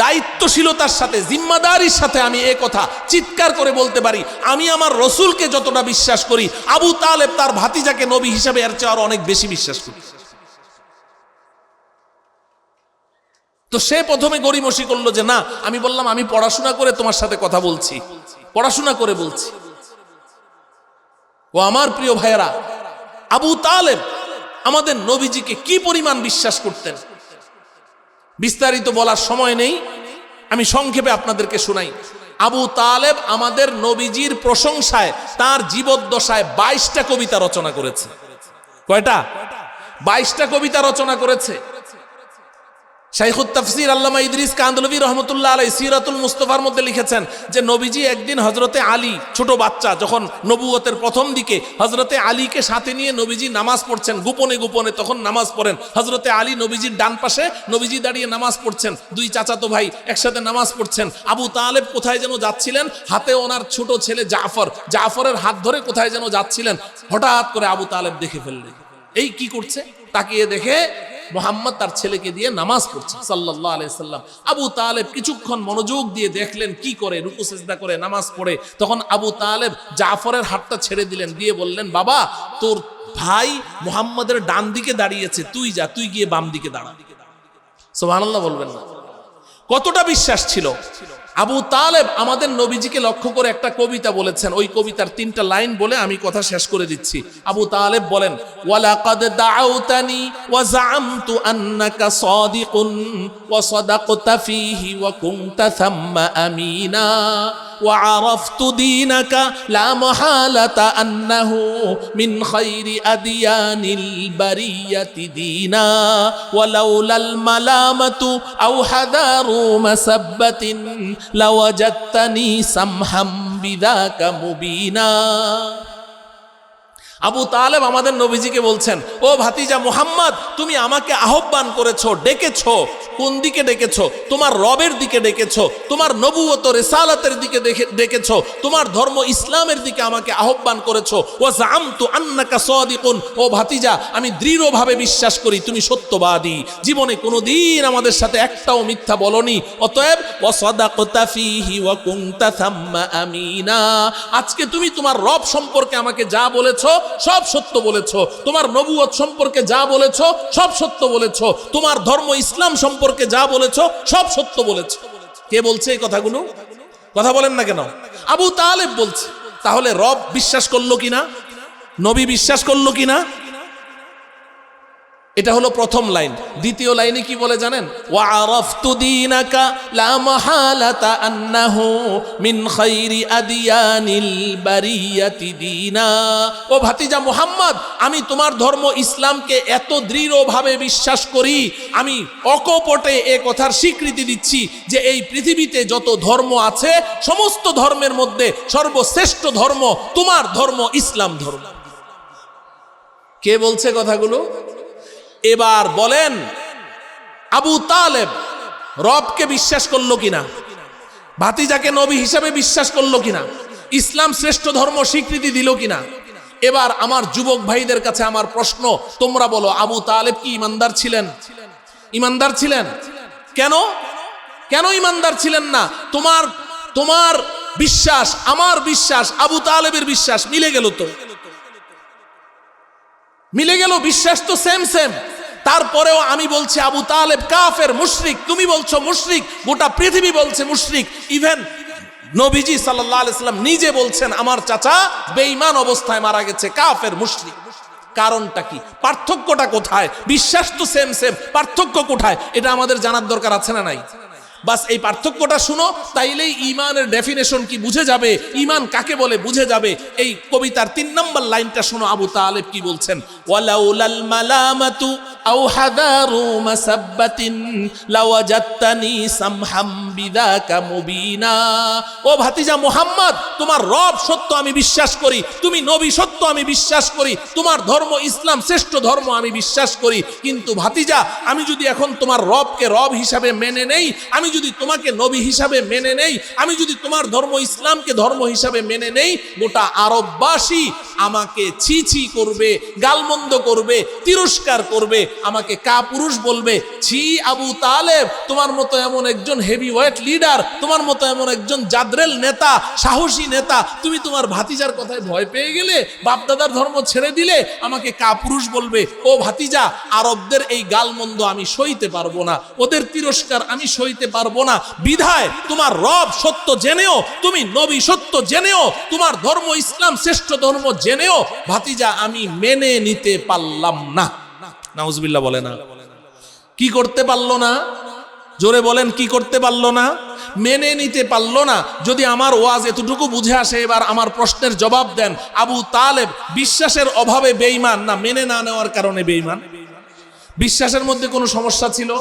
দায়িত্বশীলতার সাথে জিম্মাদারির সাথে আমি এ কথা চিৎকার করে বলতে পারি, আমি আমার রসুলকে যতটা বিশ্বাস করি আবু তালেব তার ভাতিজাকে নবী হিসাবে এর চেয়ে আরো অনেক বেশি বিশ্বাস করি। তো সে প্রথমে গড়িমসি করলো যে না। আমি বললাম আমি পড়াশোনা করে তোমার সাথে কথা বলছি, পড়াশোনা করে বলছি। ও আমার প্রিয় ভাইয়েরা, আবু তালেব আমাদের নবীজিকে কি পরিমাণ বিশ্বাস করতেন বিস্তারিত বলার সময় নেই, আমি সংক্ষেপে আপনাদেরকে শোনাই। আবু তালেব আমাদের নবীজির প্রশংসায় তার জীবদ্দশায় 22টা কবিতা রচনা করেছে। কয়টা? 22টা কবিতা রচনা করেছে। শাইখুত তাফসীর আল্লামা ইদ্রিস কান্দলভী রহমতুল্লাহ আলাইহি সিরাতুল মুস্তাফার মধ্যে লিখেছেন যে নবীজি একদিন হযরতে আলী, ছোট বাচ্চা, যখন নবুয়তের প্রথম দিকে হযরতে আলীকে সাথে নিয়ে নবীজি নামাজ পড়ছেন গোপনে গোপনে, তখন নামাজ পড়েন হযরতে আলী নবীজির ডান পাশে, নবীজি দাঁড়িয়ে নামাজ পড়ছেন, দুই চাচাতো ভাই একসাথে নামাজ পড়ছেন। আবু তালেব কোথায় যেন যাচ্ছিলেন, হাতে ওনার ছোট ছেলে জাফরের হাত ধরে কোথায় যেন যাচ্ছিলেন। হঠাৎ করে আবু তালেব দেখে ফেললেন, এই কি করছে? তাকিয়ে দেখে মুহাম্মদ তার ছেলেকে দিয়ে নামাজ পড়ছে সাল্লাল্লাহু আলাইহি সাল্লাম। আবু তালেব কিছুক্ষণ মনোযোগ দিয়ে দেখলেন কি করে, রুকু সিজদা করে নামাজ পড়ে। তখন আবু তালেব জাফরের হাতটা ছেড়ে দিলেন, দিয়ে বললেন, বাবা তোর ভাই মুহাম্মদের ডান দিকে দাঁড়িয়েছে, তুই যা, তুই গিয়ে বাম দিকে দাঁড়া। সুবহানাল্লাহ বলবেন না? কতটা বিশ্বাস ছিল! আবু তালেব আমাদের নবীজিকে লক্ষ্য করে একটা কবিতা বলেছেন, ওই কবিতার 3টা লাইন বলে আমি কথা শেষ করে দিচ্ছি। আবু তালেব বলেন, ওয়ালাকাদ দাআউতানি ওয়া জাআমতু আন্নাকা সাদিকুন ওয়া সাদাকতা ফীহি ওয়া কুনতা থাম্মা আমিনা ওয়া আরাফতু দীনাকা লা মাহালাতা আন্নাহু মিন খায়রি আদিয়ানিল বারিয়াতি দীনা ওয়া লাউলাল মালামাতু আও হাদারু মাসাব্বাতিন লাওয়াজাত্তানি সামহাম বিযাকা মুবিনা। আবু তালেব আমাদের নবীজিকে বলছেন, ও ভাতিজা মুহাম্মদ, তুমি আমাকে আহ্বান করেছো, ডেকেছো। কোন দিকে ডেকেছো? তোমার রবের দিকে ডেকেছো, তোমার নবুয়ত রিসালাতের দিকে ডেকেছো, তোমার ধর্ম ইসলামের দিকে আমাকে আহ্বান করেছো। ওয়া জাআমতু আন্নাকা সাদিকুন, ও ভাতিজা আমি দৃঢ়ভাবে বিশ্বাস করি তুমি সত্যবাদী, জীবনে কোনোদিন আমাদের সাথে একটাও মিথ্যা বলনি। অতএব ওয়া সাদাকতা ফীহি ওয়া কুনতা থাম্মা আমিনা, আজকে তুমি তোমার রব সম্পর্কে আমাকে যা বলেছো সব সত্য বলেছো, তোমার নবুয়ত সম্পর্কে যা বলেছো সব সত্য বলেছো, তোমার ধর্ম ইসলাম সম্পর্কে যা বলেছো সব সত্য বলেছো। কে বলছে এই কথাগুলো? কথা বলেন না কেন? আবু তালেব বলছে। তাহলে রব বিশ্বাস করলো কিনা, নবী বিশ্বাস করলো কিনা? এটা হলো প্রথম লাইন। দ্বিতীয় লাইনে কি বলে জানেন? ওয়া আরাফতু দীনাকা লা মাহালাতা আন্নাহু মিন খায়রি আদিয়ানিল বারিয়াতি দীনা। ও ভাতিজা মুহাম্মদ, আমি তোমার ধর্ম ইসলামকে এত দৃঢ়ভাবে বিশ্বাস করি, আমি অকপটে এ কথার স্বীকৃতি দিচ্ছি যে এই পৃথিবীতে যত ধর্ম আছে সমস্ত ধর্মের মধ্যে সর্বশ্রেষ্ঠ ধর্ম তোমার ধর্ম, ইসলাম ধর্ম। কে বলছে কথাগুলো? এবার বলেন আবু তালেব রবকে বিশ্বাস করলো কিনা, ভাতিজাকে নবী হিসাবে বিশ্বাস করলো কিনা, ইসলাম শ্রেষ্ঠ ধর্ম স্বীকৃতি দিল কিনা? এবার আমার যুবক ভাইদের কাছে আমার প্রশ্ন, তোমরা বলো আবু তালেব কি ইমানদার ছিলেন? ইমানদার ছিলেন? কেন কেন ইমানদার ছিলেন না? তোমার বিশ্বাস আমার বিশ্বাস আবু তালেবের বিশ্বাস মিলে গেল, তো মিলে গেল, বিশ্বাস তো সেম সেম। তারপরেও আমি বলছি আবু তালেব কাফের, মুশরিক। তুমি বলছো মুশরিক, গোটা পৃথিবী বলছে মুশরিক। ইভেন নবীজি সাল্লাল্লাহু আলাইহি সাল্লাম নিজে বলছেন আমার চাচা বেঈমান অবস্থায় মারা গেছে, কাফের মুশরিক। কারণটা কি, পার্থক্যটা কোথায়? বিশ্বাস তো সেম সেম, পার্থক্য কোথায় এটা আমাদের জানার দরকার আছে না নাই? বাস এই পার্থক্যটা শুনো, তাইলেই ইমানের ডেফিনেশন কি বুঝে যাবে, ইমান কাকে বলে বুঝে যাবে। এই কবিতার 3 নম্বর লাইনটা শোনো, আবু তালেব কি বলছেন, ওয়ালাউলাল মালামাতু আও হাদারু মাসাব্বাতিন লাওয়াজাত্তানি সামহাম বিযাকা মুবিনা। ও ভাতিজা মুহাম্মদ, তোমার রব সত্য আমি বিশ্বাস করি, তুমি নবী সত্য আমি বিশ্বাস করি, তোমার ধর্ম ইসলাম শ্রেষ্ঠ ধর্ম আমি বিশ্বাস করি, কিন্তু ভাতিজা আমি যদি এখন তোমার রবকে রব হিসাবে মেনে নেই, আমি যদি তোমাকে নবী হিসাবে মেনে নেই, আমি যদি তোমার ধর্ম ইসলামকে ধর্ম হিসাবে মেনে নেই, গোটা আরববাসী আমাকে ছি ছি করবে, গালমন্দ করবে, তিরস্কার করবে, আমাকে কাপুরুষ বলবে। ছি আবু তালেব, তোমার মতো এমন একজন হেভিওয়েট লিডার, তোমার মতো এমন একজন জাদরেল নেতা, সাহসী নেতা, তুমি তোমার ভাতিজার কথায় ভয় পেয়ে গেলে, বাপদাদার ধর্ম ছেড়ে দিলে, আমাকে কাপুরুষ বলবে। ও ভাতিজা, আরবদের এই গালমন্দ আমি সইতে পারবো না, ওদের তিরস্কার আমি সইতে পারবো না। বিধায় তোমার রব সত্য জেনেও, তুমি নবী সত্য জেনেও, তোমার ধর্ম ইসলাম শ্রেষ্ঠ ধর্ম জেনেও ভাতিজা আমি মেনে নিতে পারলাম না। নাউজুবিল্লাহ বলে না, কি করতে পারলো না? জোরে বলেন, কি করতে পারলো না? মেনে নিতে পারলো না। যদি আমার ওয়াজ এতটুকু বুঝে আসে, এবার আমার প্রশ্নের জবাব দেন, আবু তালেব বিশ্বাসের অভাবে বেঈমান না মেনে না নেওয়ার কারণে বেঈমান? বিশ্বাসের মধ্যে কোনো সমস্যা ছিল?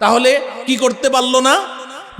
তাহলে কি করতে পারলো না?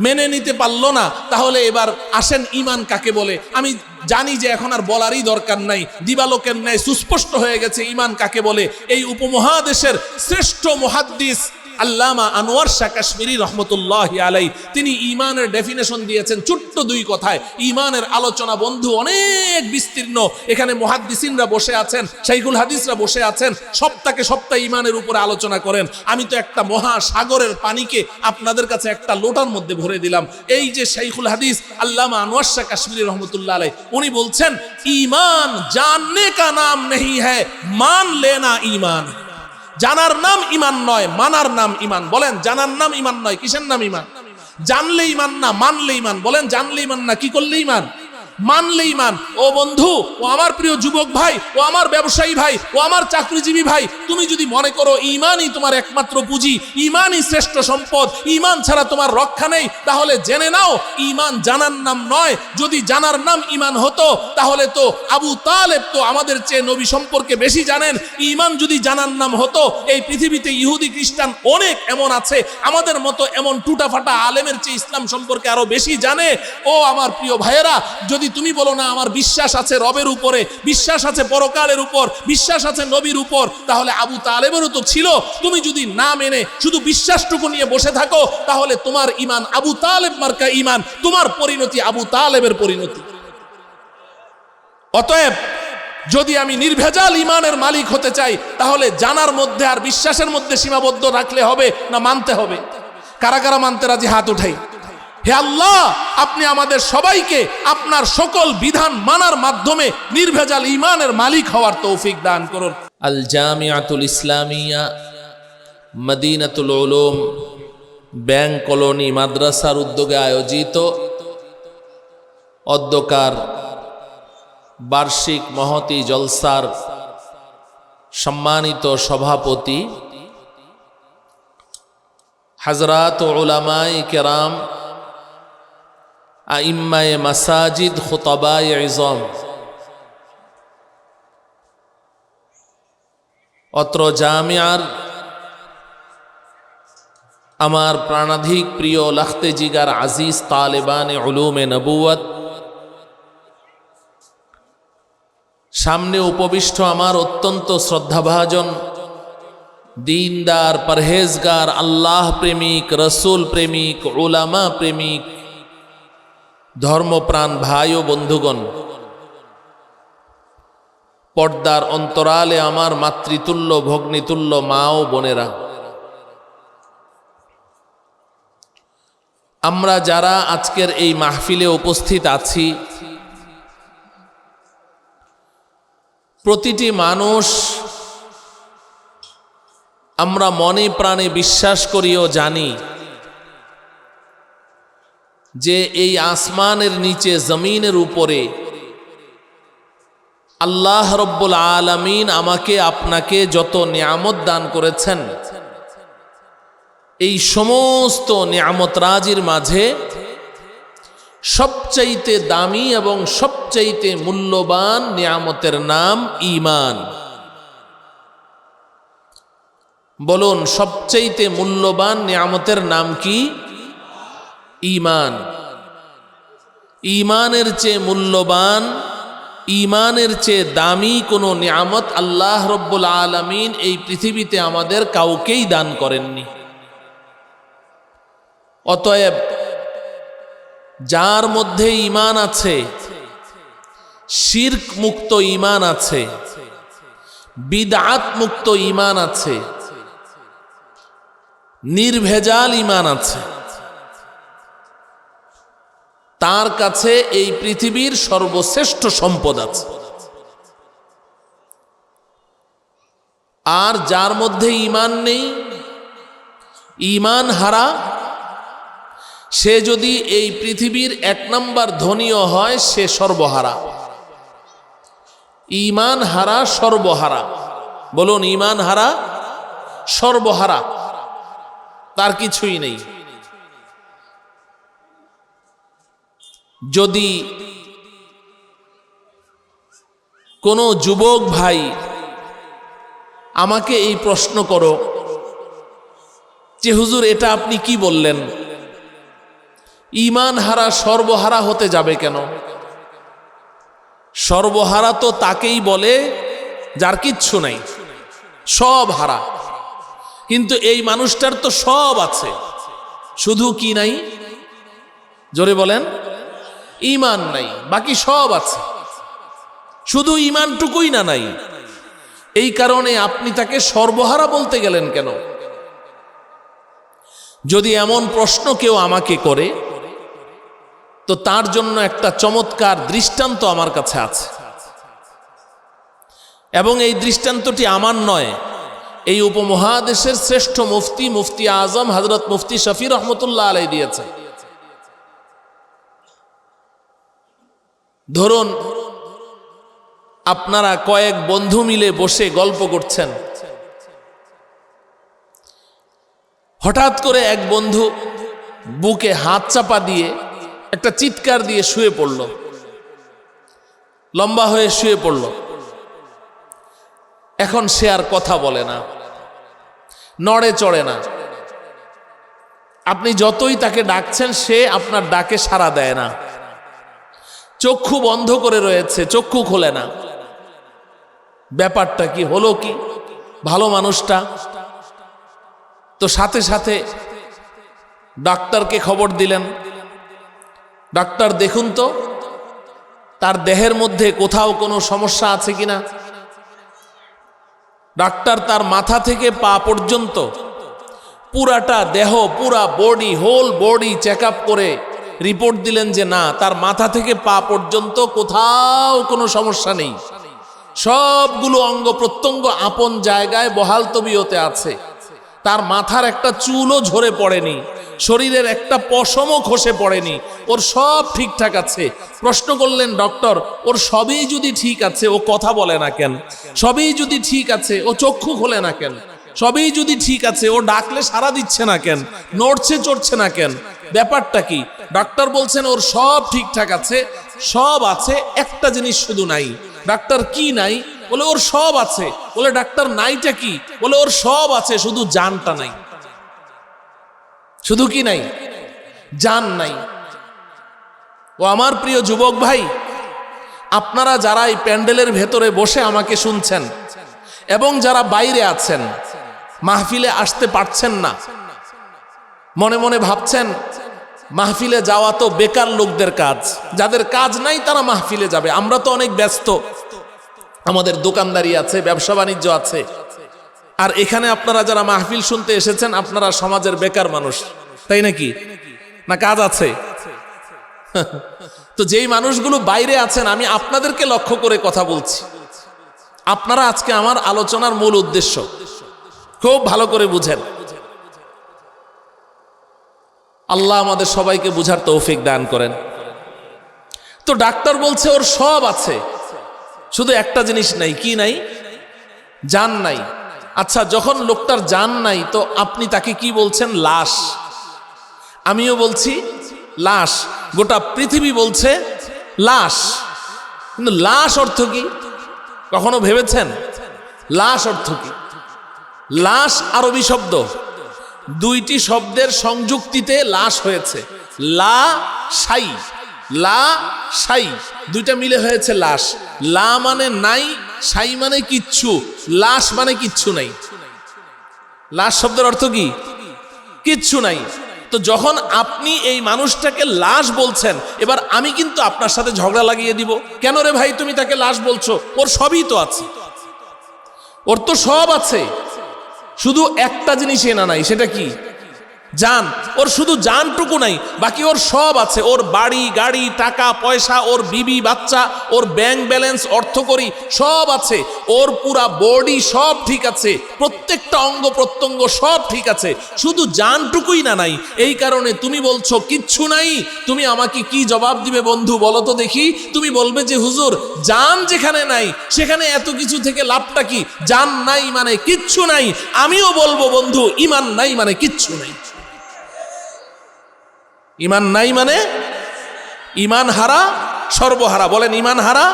মেনে নিতে পারলো না। তাহলে এবার আসেন, ইমান কাকে বলে? আমি জানি যে এখন আর বলারই দরকার নাই, দিবালোকের ন্যায় সুস্পষ্ট হয়ে গেছে ইমান কাকে বলে। এই উপমহাদেশের শ্রেষ্ঠ মুহাদ্দিস আল্লামা আনোয়ার শাহ কাশ্মীরি রহমতুল্লাহি আলাই, তিনি ইমানের ডেফিনেশন দিয়েছেন ছোট্ট 2 কথায়। ইমানের আলোচনা বন্ধু অনেক বিস্তীর্ণ, এখানে মুহাদ্দিসিনরা বসে আছেন, শাইখুল হাদিসরা বসে আছেন, সপ্তাহে সপ্তাহে ইমানের উপরে আলোচনা করেন। আমি তো একটা মহাসাগরের পানিকে আপনাদের কাছে একটা লোটার মধ্যে ভরে দিলাম। এই যে শাইখুল হাদিস আল্লামা আনোয়ার শাহ কাশ্মীরি রহমতুল্লাহ আলাই, উনি বলছেন ইমান জাননে কা নাম নেহি হ্যায়, মান লেনা ইমান। জানার নাম ইমান নয়, মানার নাম ইমান। বলেন, জানার নাম ইমান নয়, কিসের নাম ইমান? জানলে ইমান না, মানলে ইমান। বলেন, জানলে ইমান না, কি করলে ইমান? মানলে ইমান। ও বন্ধু, ও আমার প্রিয় যুবক ভাই, ও আমার ব্যবসায়ী ভাই, ও আমার চাকরিজীবী ভাই, তুমি যদি মনে করো ইমানই তোমার একমাত্র পুঁজি, ইমানই শ্রেষ্ঠ সম্পদ, ইমান ছাড়া তোমার রক্ষা নেই, তাহলে জেনে নাও ইমান জানার নাম নয়। যদি জানার নাম ইমান হতো, তাহলে তো আবু তালেব তো আমাদের চেয়ে নবী সম্পর্কে বেশি জানেন। ইমান যদি জানার নাম হতো, এই পৃথিবীতে ইহুদি খ্রিস্টান অনেক এমন আছে, আমাদের মতো এমন টুটাফাটা আলেমের চেয়ে ইসলাম সম্পর্কে আরো বেশি জানে। ও আমার প্রিয় ভাইয়েরা, যদি তুমি বলো না আমার বিশ্বাস আছে রবের উপরে, বিশ্বাস আছে পরকালের উপর, বিশ্বাস আছে নবীর উপর, তাহলে আবু তালেবেরও তো ছিল। তুমি যদি না মেনে শুধু বিশ্বাসটুকু নিয়ে বসে থাকো, তাহলে তোমার ইমান আবু তালেব মার্কা ইমান, তোমার পরিণতি আবু তালেবের পরিণতি। অতএব যদি আমি নির্ভেজাল ইমানের মালিক হতে চাই, তাহলে জানার মধ্যে আর বিশ্বাসের মধ্যে সীমাবদ্ধ রাখলে হবে না মানতে হবে? কারা কারা মানতে রাজি হাত উঠাই। হে আল্লাহ, আপনি আমাদের সবাইকে আপনার সকল বিধান মানার মাধ্যমে নির্ভেজাল ঈমানের মালিক হওয়ার তৌফিক দান করুন। আল জামিআতুল ইসলামিয়া মদিনাতুল উলুম ব্যাংক কলোনি মাদ্রাসার উদ্যোগে আয়োজিত অধ্যকার বার্ষিক মহতি জলসার সম্মানিত সভাপতি হযরত উলামায়ে কেরাম, আইম্মায়ে মাসাজিদ, খুতাবায়ে ইজম, অত্র জামিয়ার আমার প্রাণাধিক প্রিয় লাখতে জিগার আজিজ তালেবানে উলুমে নবুয়ত, সামনে উপবিষ্ট আমার অত্যন্ত শ্রদ্ধাভাজন দীনদার, পরহেজগার, আল্লাহ প্রেমিক, রসুল প্রেমিক, উলামা প্রেমিক, ধর্মপ্রাণ ভাই ও বন্ধুগণ, পর্দার অন্তরালে আমার মাতৃতুল্য ভগ্নীতুল্য মা ও বোনেরা, আমরা যারা আজকের এই মাহফিলে উপস্থিত আছি, প্রতিটি মানুষ আমরা মনে প্রাণে বিশ্বাস করি ও জানি যে এই আসমানের নিচে জমিনের উপরে আল্লাহ রব্বুল আলামিন আমাকে আপনাকে যত নিয়ামত দান করেছেন, এই সমস্ত নিয়ামত রাজির মাঝে সবচাইতে দামি এবং সবচাইতে মূল্যবান নিয়ামতের নাম ঈমান। বলুন, সবচাইতে মূল্যবান নিয়ামতের নাম কি? ঈমান। ঈমানের চেয়ে মূল্যবান, ঈমানের চেয়ে দামি কোনো নিয়ামত আল্লাহ রব্বুল আলামিন এই পৃথিবীতে আমাদের কাউকেই দান করেননি। অতএব যার মধ্যে ঈমান আছে, শিরক মুক্ত ঈমান আছে, বিদআত মুক্ত ঈমান আছে, নির্ভেজাল ঈমান আছে, তার কাছে এই পৃথিবীর সর্বশ্রেষ্ঠ সম্পদ আছে। আর যার মধ্যে ঈমান নেই, ঈমান হারা, সে যদি এই পৃথিবীর 1 নম্বর ধনীও হয়, সে সর্বহারা। ঈমান হারা সর্বহারা। বলুন, ঈমান হারা সর্বহারা, তার কিছুই নেই। যদি কোনো যুবক ভাই আমাকে এই প্রশ্ন করো যে হুজুর, এটা আপনি কি বললেন? ঈমান হারা সর্বহারা হতে যাবে কেন? সর্বহারা তো তাকেই বলে যার কিচ্ছু নাই, সব হারা। কিন্তু এই মানুষটার তো সব আছে, শুধু কি নাই? জোরে বলেন। ঈমান নাই, বাকি সব আছে, শুধু ঈমানটুকুই না নাই। এই কারণে আপনি তাকে সর্বহারা বলতে গেলেন কেন? যদি এমন প্রশ্ন কেউ আমাকে করে, তো তার জন্য একটা চমৎকার দৃষ্টান্ত আমার কাছে আছে, এবং এই দৃষ্টান্তটি আমার নয়, এই উপমহাদেশের শ্রেষ্ঠ মুফতি, মুফতি আজম হযরত মুফতি শফি রহমতুল্লাহ আলাইহি দিয়েছেন। ধরুন, আপনারা কয়েক বন্ধু মিলে বসে গল্প করছেন, হঠাৎ করে এক বন্ধু বুকে হাত চাপা দিয়ে একটা চিৎকার দিয়ে শুয়ে পড়ল, লম্বা হয়ে শুয়ে পড়ল। এখন সে আর কথা বলে না, নড়ে চড়ে না। আপনি যতই তাকে ডাকছেন, সে আপনার ডাকে সাড়া দেয় না, চক্ষু বন্ধ করে রয়েছে, চক্ষু খোলে না। ব্যাপারটা কি হলো? কি ভালো মানুষটা তো সাথে সাথে ডাক্তারকে খবর দিলেন, ডাক্তার দেখুন তো তার দেহের মধ্যে কোথাও কোনো সমস্যা আছে কিনা। ডাক্তার তার মাথা থেকে পা পর্যন্ত পুরাটা দেহ, পুরা body, whole body check up করে রিপোর্ট দিলেন যে না, তার মাথা থেকে পা পর্যন্ত কোথাও কোনো সমস্যা নেই, সবগুলো অঙ্গ প্রত্যঙ্গ আপন জায়গায় বহাল তবিয়তে আছে। তার মাথার একটা চুলও ঝরে পড়েনি, শরীরের একটা পশমও খসে পড়েনি, ওর সব ঠিকঠাক আছে। প্রশ্ন করলেন ডক্টর, ওর সবই যদি ঠিক আছে, ও কথা বলে না কেন? সবই যদি ঠিক আছে, ও চক্ষু খোলে না কেন? সবই যদি ঠিক আছে, ও ডাকলে সাড়া দিচ্ছে না কেন? নড়ছে চড়ছে না কেন? ব্যাপারটা কি? ডাক্তার বলছেন ওর সব ঠিকঠাক আছে, সব আছে, একটা জিনিস শুধু নাই। ডাক্তার কি নাই? বলে ওর সব আছে। বলে ডাক্তার নাইটা কি? বলে ওর সব আছে, শুধু জানটা নাই। শুধু কি নাই? জান নাই। ও আমার প্রিয় যুবক ভাই, আপনারা যারা এই প্যান্ডেলের ভেতরে বসে আমাকে শুনছেন এবং যারা বাইরে আছেন, মাহফিলে আসতে পারছেন না, মনে মনে ভাবছেন মাহফিলে যাওয়া তো বেকার লোকদের কাজ, যাদের কাজ নাই তারা মাহফিলে যাবে। আমরা তো অনেক ব্যস্ত, আমাদের দোকানদারি আছে, ব্যবসা বাণিজ্য আছে। আর এখানে আপনারা যারা মাহফিল শুনতে এসেছেন, আপনারা সমাজের বেকার মানুষ, তাই নাকি? না কাজ আছে? তো যেই মানুষগুলো বাইরে আছেন, আমি আপনাদেরকে লক্ষ্য করে কথা বলছি। আপনারা আজকে আমার আলোচনার মূল উদ্দেশ্য খুব ভালো করে বুঝেন। আল্লাহ আমাদের সবাইকে বুঝার তৌফিক দান করেন। তো ডাক্তার বলছে ওর সব আছে, শুধু একটা জিনিস নাই, কি নাই? জান নাই। আচ্ছা, যখন লোকটার জান নাই তো আপনি তাকে কি বলছেন? লাশ। আমিও বলছি লাশ, গোটা পৃথিবী বলছে লাশ। কিন্তু লাশ অর্থ কি কখনো ভেবেছেন? লাশ অর্থ কি? লাশ আরবি শব্দ, দুইটি শব্দের সংযুক্তিতে লাশ হয়েছে। লা সাই, লা সাই, দুইটা মিলে হয়েছে লাশ। লা মানে নাই, সাই মানে কিচ্ছু, লাশ মানে কিচ্ছু নাই। লাশ শব্দের অর্থ কি? কিচ্ছু নাই। তো যখন আপনি এই মানুষটাকে লাশ বলছেন, এবার আমি কিন্তু আপনার সাথে ঝগড়া লাগিয়ে দিব। কেন রে ভাই তুমি তাকে লাশ বলছো? ওর সবই তো আছে, ওর তো সব আছে, শুধু একটা জিনিসই না নাই, সেটা কি? জান। ওর শুধু জানটুকু নাই, বাকি ওর সব আছে। ওর বাড়ি গাড়ি, টাকা পয়সা, ওর বিবি বাচ্চা, ওর ব্যাংক ব্যালেন্স, অর্থকড়ি সব আছে। ওর পুরা বডি সব ঠিক আছে, প্রত্যেকটা অঙ্গ প্রত্যঙ্গ সব ঠিক আছে, শুধু জানটুকুই না নাই। এই কারণে তুমি বলছো কিচ্ছু নাই। তুমি আমাকে কি জবাব দিবে বন্ধু বলো তো দেখি? তুমি বলবে যে হুজুর, জান যেখানে নাই সেখানে এত কিছু থেকে লাভটা কি? জান নাই মানে কিচ্ছু নাই। আমিও বলবো বন্ধু, ঈমান নাই মানে কিচ্ছু নাই। ঈমান নাই মানে ঈমান হারা সর্বহারা। বলেন ঈমান হারা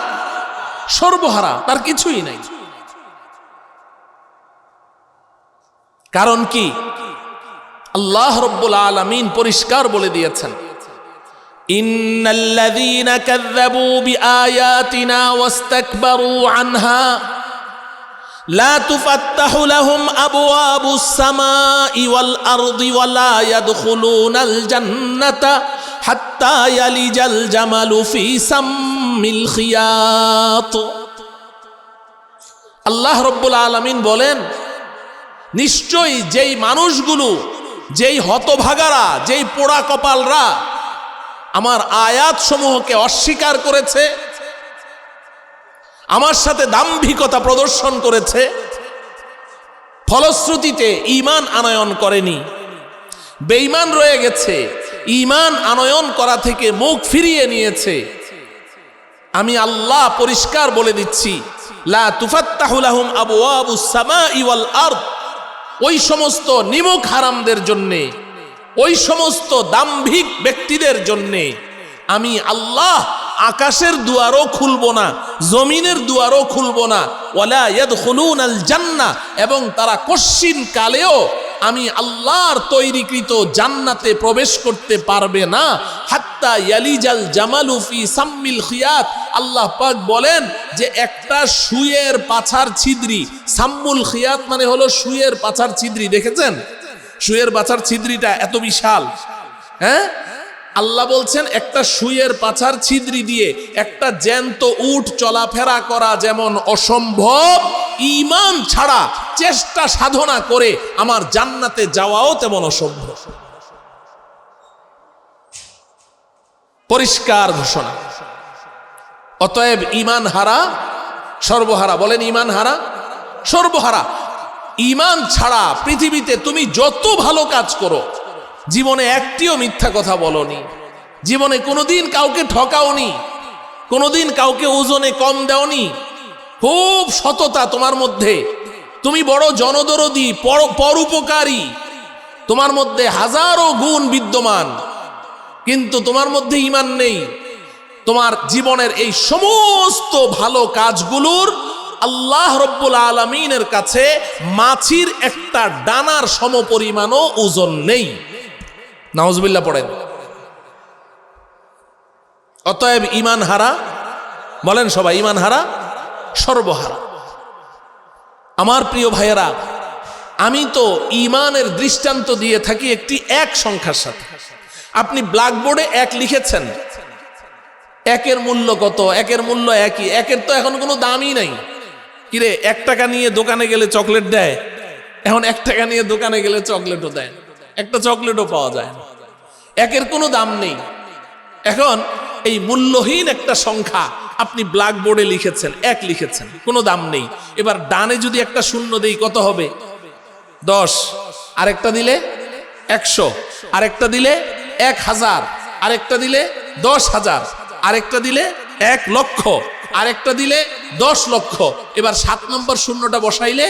সর্বহারা, তার কিছুই নাই। কারণ কি? আল্লাহ রাব্বুল আলামিন পরিষ্কার বলে দিয়েছেন, ইন্নাল্লাযীনা কাযযাবু বিআয়াতিনা ওয়াস্তাকবারু আনহা লা তুফাত্তাহু লাহুম আবওয়াবুস সামাই ওয়াল আরদি ওয়া লা ইয়াদখুলুনাল জান্নাতা হাত্তা ইয়ালিজাল জামালু ফি সাম্মিল খিয়াত। আল্লাহ রাব্বুল আলামিন বলেন, নিশ্চয়ই যেই মানুষগুলো, যেই হতভাগারা, যেই পোড়া কপালরা আমার আয়াত সমূহকে অস্বীকার করেছে, আমার সাথে দাম্ভিকতা প্রদর্শন করেছে, ফলশ্রুতিতে ঈমান আনয়ন করেনি, বেঈমান রয়ে গেছে, ঈমান আনয়ন করা থেকে মুখ ফিরিয়ে নিয়েছে, আমি আল্লাহ পরিষ্কার বলে দিচ্ছি, লা তুফাত্তাহু লাহুম আবওয়াবুস সামাই ওয়াল আরদ। ওই সমস্ত নিমক হারামদের জন্যে, ওই সমস্ত দাম্ভিক ব্যক্তিদের জন্যে আমি আল্লাহ আকাশের দুয়ারও খুলবো না, জমিনের দুয়ারও খুলবো না। ওয়ালা ইয়াদখুলুনাল জান্নাহ, এবং তারা কশ্চিন কালেও আমি আল্লাহর তৈরিকৃত জান্নাতে প্রবেশ করতে পারবে না। হাত্তা ইয়ালিজাল জামালু ফি সাম্মিল খিয়াত। আল্লাহ পাক বলেন যে একটা সুয়ের পাছার ছিদ্রি, সাম্মুল খিয়াত মানে হলো সুয়ের পাছার ছিদ্রি। দেখেছেন সুয়ের পাছার ছিদ্রিটা এত বিশাল? হ্যাঁ, আল্লাহ বলছেন একটা সুয়ের পাছার ছিদ্রি দিয়ে একটা জ্যান্ত উট চলাফেরা করা যেমন অসম্ভব, ঈমান ছাড়া চেষ্টা সাধনা করে আমার জান্নাতে যাওয়াও তেমন অসম্ভব। পরিষ্কার ঘোষণা। অতএব ঈমান হারা সর্বহারা। বলেন ঈমান হারা সর্বহারা। ঈমান ছাড়া পৃথিবীতে তুমি যত ভালো কাজ করো, জীবনে একটিও মিথ্যা কথা বলনি, জীবনে কোনোদিন কাউকে ঠকাওনি, কোনোদিন কাউকে ওজনে কম দেওনি, খুব সততা তোমার মধ্যে, তুমি বড় জনদরদী, পরোপকারী, তোমার মধ্যে হাজারো গুণ বিদ্যমান, কিন্তু তোমার মধ্যে ঈমান নেই। তোমার জীবনের এই সমস্ত ভালো কাজগুলোর আল্লাহ রাব্বুল আলামিনের কাছে মাছির একটা ডানার সমপরিমাণও ওজন নেই। নাউজুবিল্লাহ পড়েন। অতএব ঈমান হারা, বলেন সবাই ঈমান হারা সর্বহারা। আমার প্রিয় ভাইয়েরা, আমি তো ঈমানের দৃষ্টান্ত দিয়ে থাকি একটি এক সংখ্যার সাথে। আপনি ব্ল্যাকবোর্ডে এক লিখেছেন, একের মূল্য কত? একের মূল্য একই। একের তো এখন কোনো দামই নাই। কিরে, 1 টাকা নিয়ে দোকানে গেলে চকলেট দেয়, এখন 1 টাকা নিয়ে দোকানে গেলে চকলেটও দেয়, একটা চকলেটও পাওয়া যায় না। একের কোনো দাম নেই। এখন এই মূল্যহীন একটা সংখ্যা আপনি ব্ল্যাকবোর্ডে লিখেছেন, এক লিখেছেন, কোনো দাম নেই। এবার ডানে যদি একটা শূন্য দেই কত হবে? 10। আরেকটা দিলে 100, আরেকটা দিলে 1000, আরেকটা দিলে 10,000, আরেকটা দিলে 1 লক্ষ। আরেকটা দিলে 10 লক্ষ, এবার 7 নম্বর শূন্যটা বসাইলে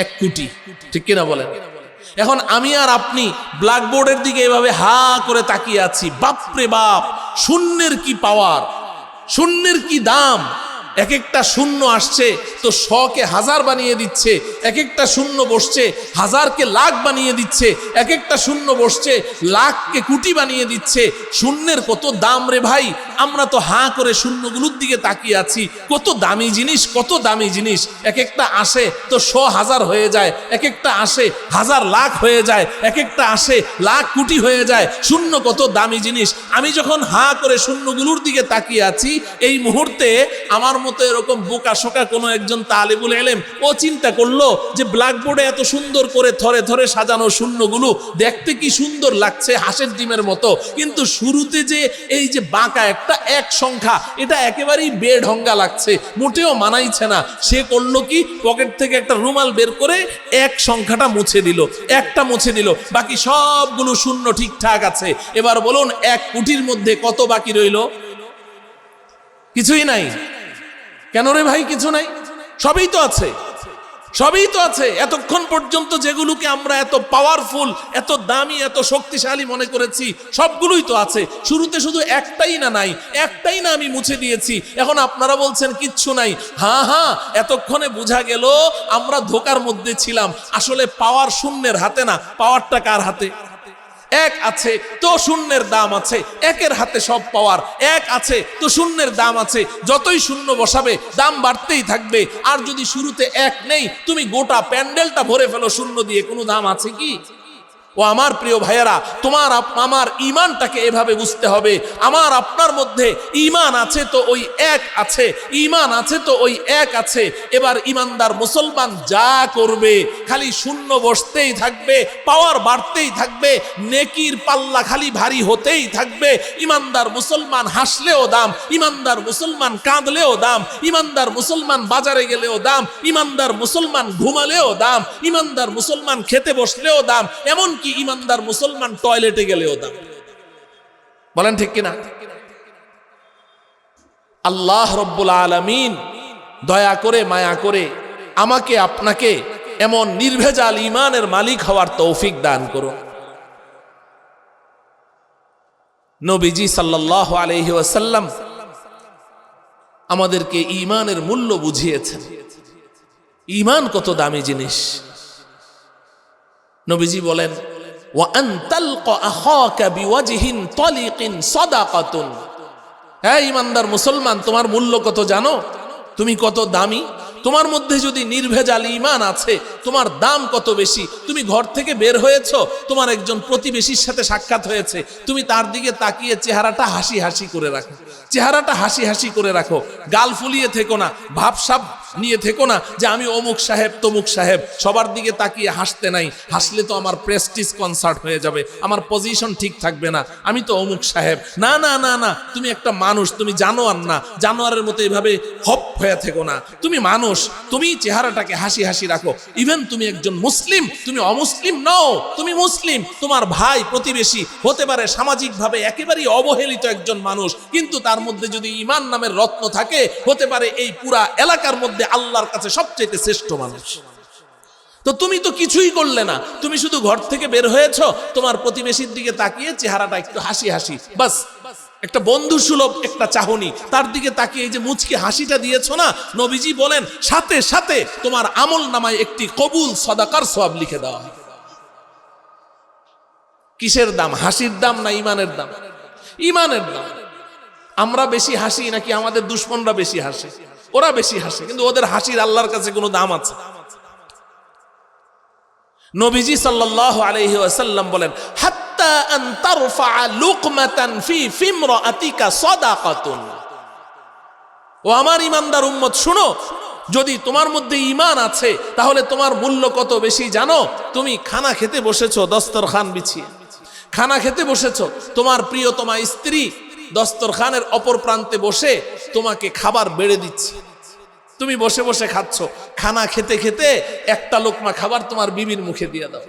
1 কোটি। ঠিক কিনা বলেন? এখন আমি আর আপনি ব্ল্যাকবোর্ডের দিকে এভাবে হা করে তাকিয়ে আছি, বাপরে বাপ, শূন্যের কি পাওয়ার, শূন্যের কি দাম। এক একটা শূন্য আসছে তো 100কে 1000 বানিয়ে দিচ্ছে, এক একটা শূন্য বসছে 1000কে লাখ বানিয়ে দিচ্ছে, এক একটা শূন্য বসছে লাখকে কোটি বানিয়ে দিচ্ছে। শূন্যের কত দাম রে ভাই। আমরা তো হা করে শূন্যগুলোর দিকে তাকিয়ে আছি, কত দামি জিনিস, কত দামি জিনিস। এক একটা আসে তো 100,000 হয়ে যায়, এক একটা আসে 1000 লাখ হয়ে যায়, এক একটা আসে লাখ কোটি হয়ে যায়। শূন্য কত দামি জিনিস। আমি যখন হা করে শূন্যগুলোর দিকে তাকিয়ে আছি, এই মুহূর্তে আমার মতো এরকম বোকা শোকা কোনো একজন তালিবুল ইলম ও চিন্তা করলো যে ব্ল্যাকবোর্ডে এত সুন্দর করে থরে থরে সাজানো শূন্যগুলো দেখতে কি সুন্দর লাগছে, হাঁসের ডিমের মতো, কিন্তু শুরুতে যে এই যে বাঁকা একটা 1 সংখ্যা, এটা একেবারেই বেঢঙ্গা লাগছে, মোটেও মানাইছে না। সে করলো কি, পকেট থেকে একটা রুমাল বের করে 1 সংখ্যাটা মুছে দিল, একটা মুছে দিল, বাকি সবগুলো শূন্য ঠিকঠাক আছে। এবার বলুন 1 কোটির মধ্যে কত বাকি রইল? কিছুই নাই। কেন রে ভাই কিছু নাই? সবই তো আছে, সবই তো আছে। এতক্ষণ পর্যন্ত যেগুলোকে আমরা এত পাওয়ারফুল, এত দামি, এত শক্তিশালী মনে করেছি, সবগুলোই তো আছে। শুরুতে শুধু একটাই না নাই, একটাই না আমি মুছে দিয়েছি। এখন আপনারা বলছেন কিচ্ছু নাই। হ্যাঁ হ্যাঁ, এতক্ষণে বোঝা গেল আমরা ধোকার মধ্যে ছিলাম। আসলে পাওয়ার শূন্যের হাতে না, পাওয়ারটা কার হাতে? 1 আছে তো শূন্যের দাম আছে, 1-এর হাতে সব পাওয়ার। 1 আছে তো শূন্যের দাম আছে, যতই শূন্য বসাবে দাম বাড়তেই থাকবে। আর যদি শুরুতে 1 নেই, তুমি গোটা প্যান্ডেলটা ভরে ফেলো শূন্য দিয়ে, কোনো দাম আছে কি? ও আমার প্রিয় ভাইয়েরা, তোমার আমার ঈমানটাকে এভাবে বুঝতে হবে। আমার আপনার মধ্যে ঈমান আছে তো ওই 1 আছে, ঈমান আছে তো ওই 1 আছে। এবার ঈমানদার মুসলমান যা করবে খালি শূন্য বসতেই থাকবে, পাওয়ার বাড়তেই থাকবে, নেকির পাল্লা খালি ভারী হতেই থাকবে। ঈমানদার মুসলমান হাসলেও দাম, ঈমানদার মুসলমান কাঁদলেও দাম, ঈমানদার মুসলমান বাজারে গেলেও দাম, ঈমানদার মুসলমান ঘুমালেও দাম, ঈমানদার মুসলমান খেতে বসলেও দাম, এমন কি ঈমানদার মুসলমান টয়লেটে গেলেও দাম। বলেন ঠিক কিনা? আল্লাহ রব্বুল আলামিন দয়া করে মায়া করে আমাকে আপনাকে এমন নির্ভেজাল ঈমানের মালিক হওয়ার তৌফিক দান করুন। নবীজি সাল্লাল্লাহু আলাইহি ওয়াসাল্লাম আমাদেরকে ঈমানের মূল্য বুঝিয়েছেন। ঈমান কত দামি জিনিস। নবীজি বলেন, ওয়া আন তালকা আখাকা বিওয়াজহিন তালিকিন সাদাকাতুন। হে ঈমানদার মুসলমান, তোমার মূল্য কত জানো? তুমি কত দামি? তোমার মধ্যে যদি নির্ভেজাল ঈমান আছে, তোমার দাম কত বেশি। তুমি ঘর থেকে বের হয়েছো, তোমার একজন প্রতিবেশীর সাথে সাক্ষাৎ হয়েছে, তুমি তার দিকে তাকিয়ে চেহারাটা হাসি হাসি করে রাখো, চেহারাটা হাসি হাসি করে রাখো, গাল ফুলিয়ে থেকো না, ভাবসাব নিয়ে থেকো না যে আমি অমুক সাহেব তমুক সাহেব, সবার দিকে তাকিয়ে হাসতে নাই। হাসলে তো আমার প্রেস্টিজ কনসার্ট হয়ে যাবে, আমার পজিশন ঠিক থাকবে না, আমি তো অমুক সাহেব। না না না না, তুমি একটা মানুষ, তুমি জানোয়ার না, জানোয়ারের মতো এভাবে হপ হয়ে থেকো না, তুমি মানুষ, তুমি চেহারাটাকে হাসি হাসি রাখো। ইভেন তুমি একজন মুসলিম, তুমি অমুসলিম নও, তুমি মুসলিম। তোমার ভাই প্রতিবেশী হতে পারে সামাজিকভাবে একেবারেই অবহেলিত একজন মানুষ, কিন্তু তার মধ্যে যদি ঈমান নামের রত্ন থাকে, হতে পারে এই পুরা এলাকার মধ্যে আল্লাহর কাছে সবচেয়ে শ্রেষ্ঠ মানুষ। তো তুমি তো কিছুই করলে না, তুমি শুধু ঘর থেকে বের হয়েছো, তোমার প্রতিবেশীর দিকে তাকিয়ে চেহারাটা একটু হাসি হাসি, বাস একটা বন্ধু সুলভ একটা চাহনি, তার দিকে তাকিয়ে এই যে মুচকি হাসিটা দিয়েছো না, নবীজি বলেন সাথে সাথে তোমার আমল নামায় একটি কবুল সদাকার সওয়াব লিখে দেওয়া হবে। কিসের দাম? হাসির দাম না ঈমানের দাম? ঈমানের দাম। আমরা বেশি হাসি নাকি আমাদের দুশমনরা বেশি হাসে? ওরা বেশি হাসে, কিন্তু ওদের হাসির আল্লাহর কাছে কোনো দাম আছে? নবীজি সাল্লাল্লাহু আলাইহি ওয়াসাল্লাম বলেন, হাত্তা আন তারফা লুকমাতান ফি ফিমরাতিকা সাদাকাতুন। ও আমার ঈমানদার উম্মত, শুনো, যদি তোমার মধ্যে ঈমান আছে তাহলে তোমার মূল্য কত বেশি জানো? তুমি খানা খেতে বসেছো, দস্তরখান বিছিয়ে খানা খেতে বসেছো, তোমার প্রিয়তমা স্ত্রী দস্তরখানের অপর প্রান্তে বসে তোমাকে খাবার বেড়ে দিচ্ছে, তুমি বসে বসে খাচ্ছ। খানা খেতে খেতে একটা লোকমা খাবার তোমার বিবির মুখে দিয়ে দাও।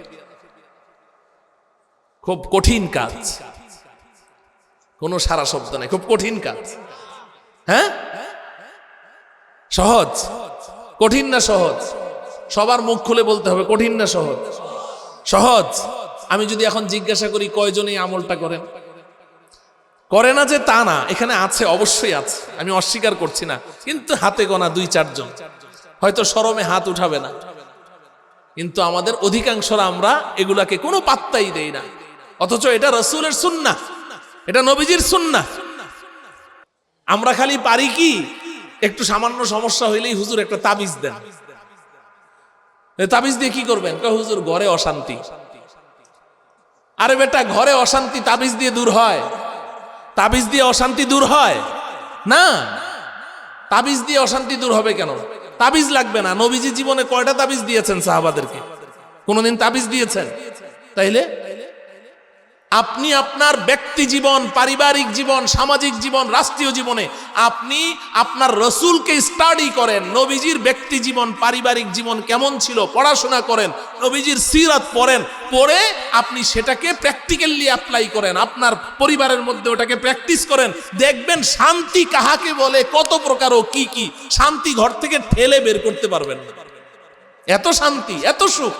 খুব কঠিন কাজ, কোনো সারা শব্দ নাই, খুব কঠিন কাজ। হ্যাঁ, সহজ? কঠিন না সহজ? সবার মুখ খুলে বলতে হবে, কঠিন না সহজ? সহজ। আমি যদি এখন জিজ্ঞাসা করি কয়জন এই আমলটা করেন? করে না যে তা না, এখানে আছে, অবশ্যই আছে, আমি অস্বীকার করছি না, কিন্তু হাতে গোনা 2-4 জন, হয়তো শরমে হাত উঠাবে না, কিন্তু আমাদের অধিকাংশরা আমরা এগুলাকে কোনো পাত্তাই দেই না, অথচ এটা রাসূলের সুন্নাহ, এটা নবীজির সুন্নাহ। আমরা খালি পারি কি, একটু সামান্য সমস্যা হইলেই হুজুর একটা তাবিজ দেন। তাবিজ দিয়ে কি করবেন? হুজুর ঘরে অশান্তি। আরে বেটা, ঘরে অশান্তি তাবিজ দিয়ে দূর হয়? তাবিজ দিয়ে অশান্তি দূর হয় না। তাবিজ দিয়ে অশান্তি দূর হবে কেন? তাবিজ লাগবে না। নবীজি জীবনে কয়টা তাবিজ দিয়েছেন সাহাবাদেরকে? কোনদিন তাবিজ দিয়েছেন? তাইলে আপনি আপনার ব্যক্তি জীবন, পারিবারিক জীবন, সামাজিক জীবন, রাষ্ট্রীয় জীবনে আপনি আপনার রাসূলকে স্টাডি করেন, নবীজির ব্যক্তি জীবন, পারিবারিক জীবন কেমন ছিল পড়াশোনা করেন, নবীজির সিরাত পড়েন, পড়ে আপনি সেটাকে প্র্যাকটিক্যালি অ্যাপ্লাই করেন, আপনার পরিবারের মধ্যে ওটাকে প্র্যাকটিস করেন, দেখবেন শান্তি কাহাকে বলে, কত প্রকার ও কি কি শান্তি ঘর থেকে ঠেলে বের করতে পারবেন না। এত শান্তি, এত সুখ,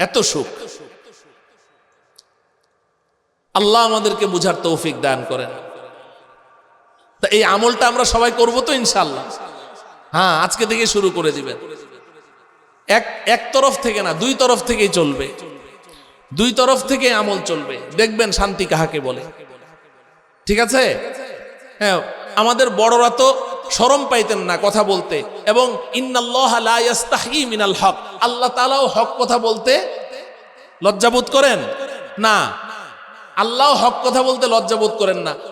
এত সুখ। আল্লাহ আমাদেরকে বুঝার তৌফিক দান করেন। তা এই আমলটা আমরা সবাই করব তো ইনশাআল্লাহ? হ্যাঁ, আজকে থেকে শুরু করে দিবেন। এক তরফ থেকে না, 2 তরফ থেকেই চলবে, 2 তরফ থেকে আমল চলবে, দেখবেন শান্তি কাহাকে বলে। ঠিক আছে? হ্যাঁ, আমাদের বড়রা তো শরম পাইতেন না কথা বলতে, এবং ইন্নাল্লাহা লা ইস্তাহি মিনাল হক, আল্লাহ তাআলাও হক কথা বলতে লজ্জাবোধ করেন না। আল্লাহ হক কথা বলতে লজ্জাবোধ করেন না।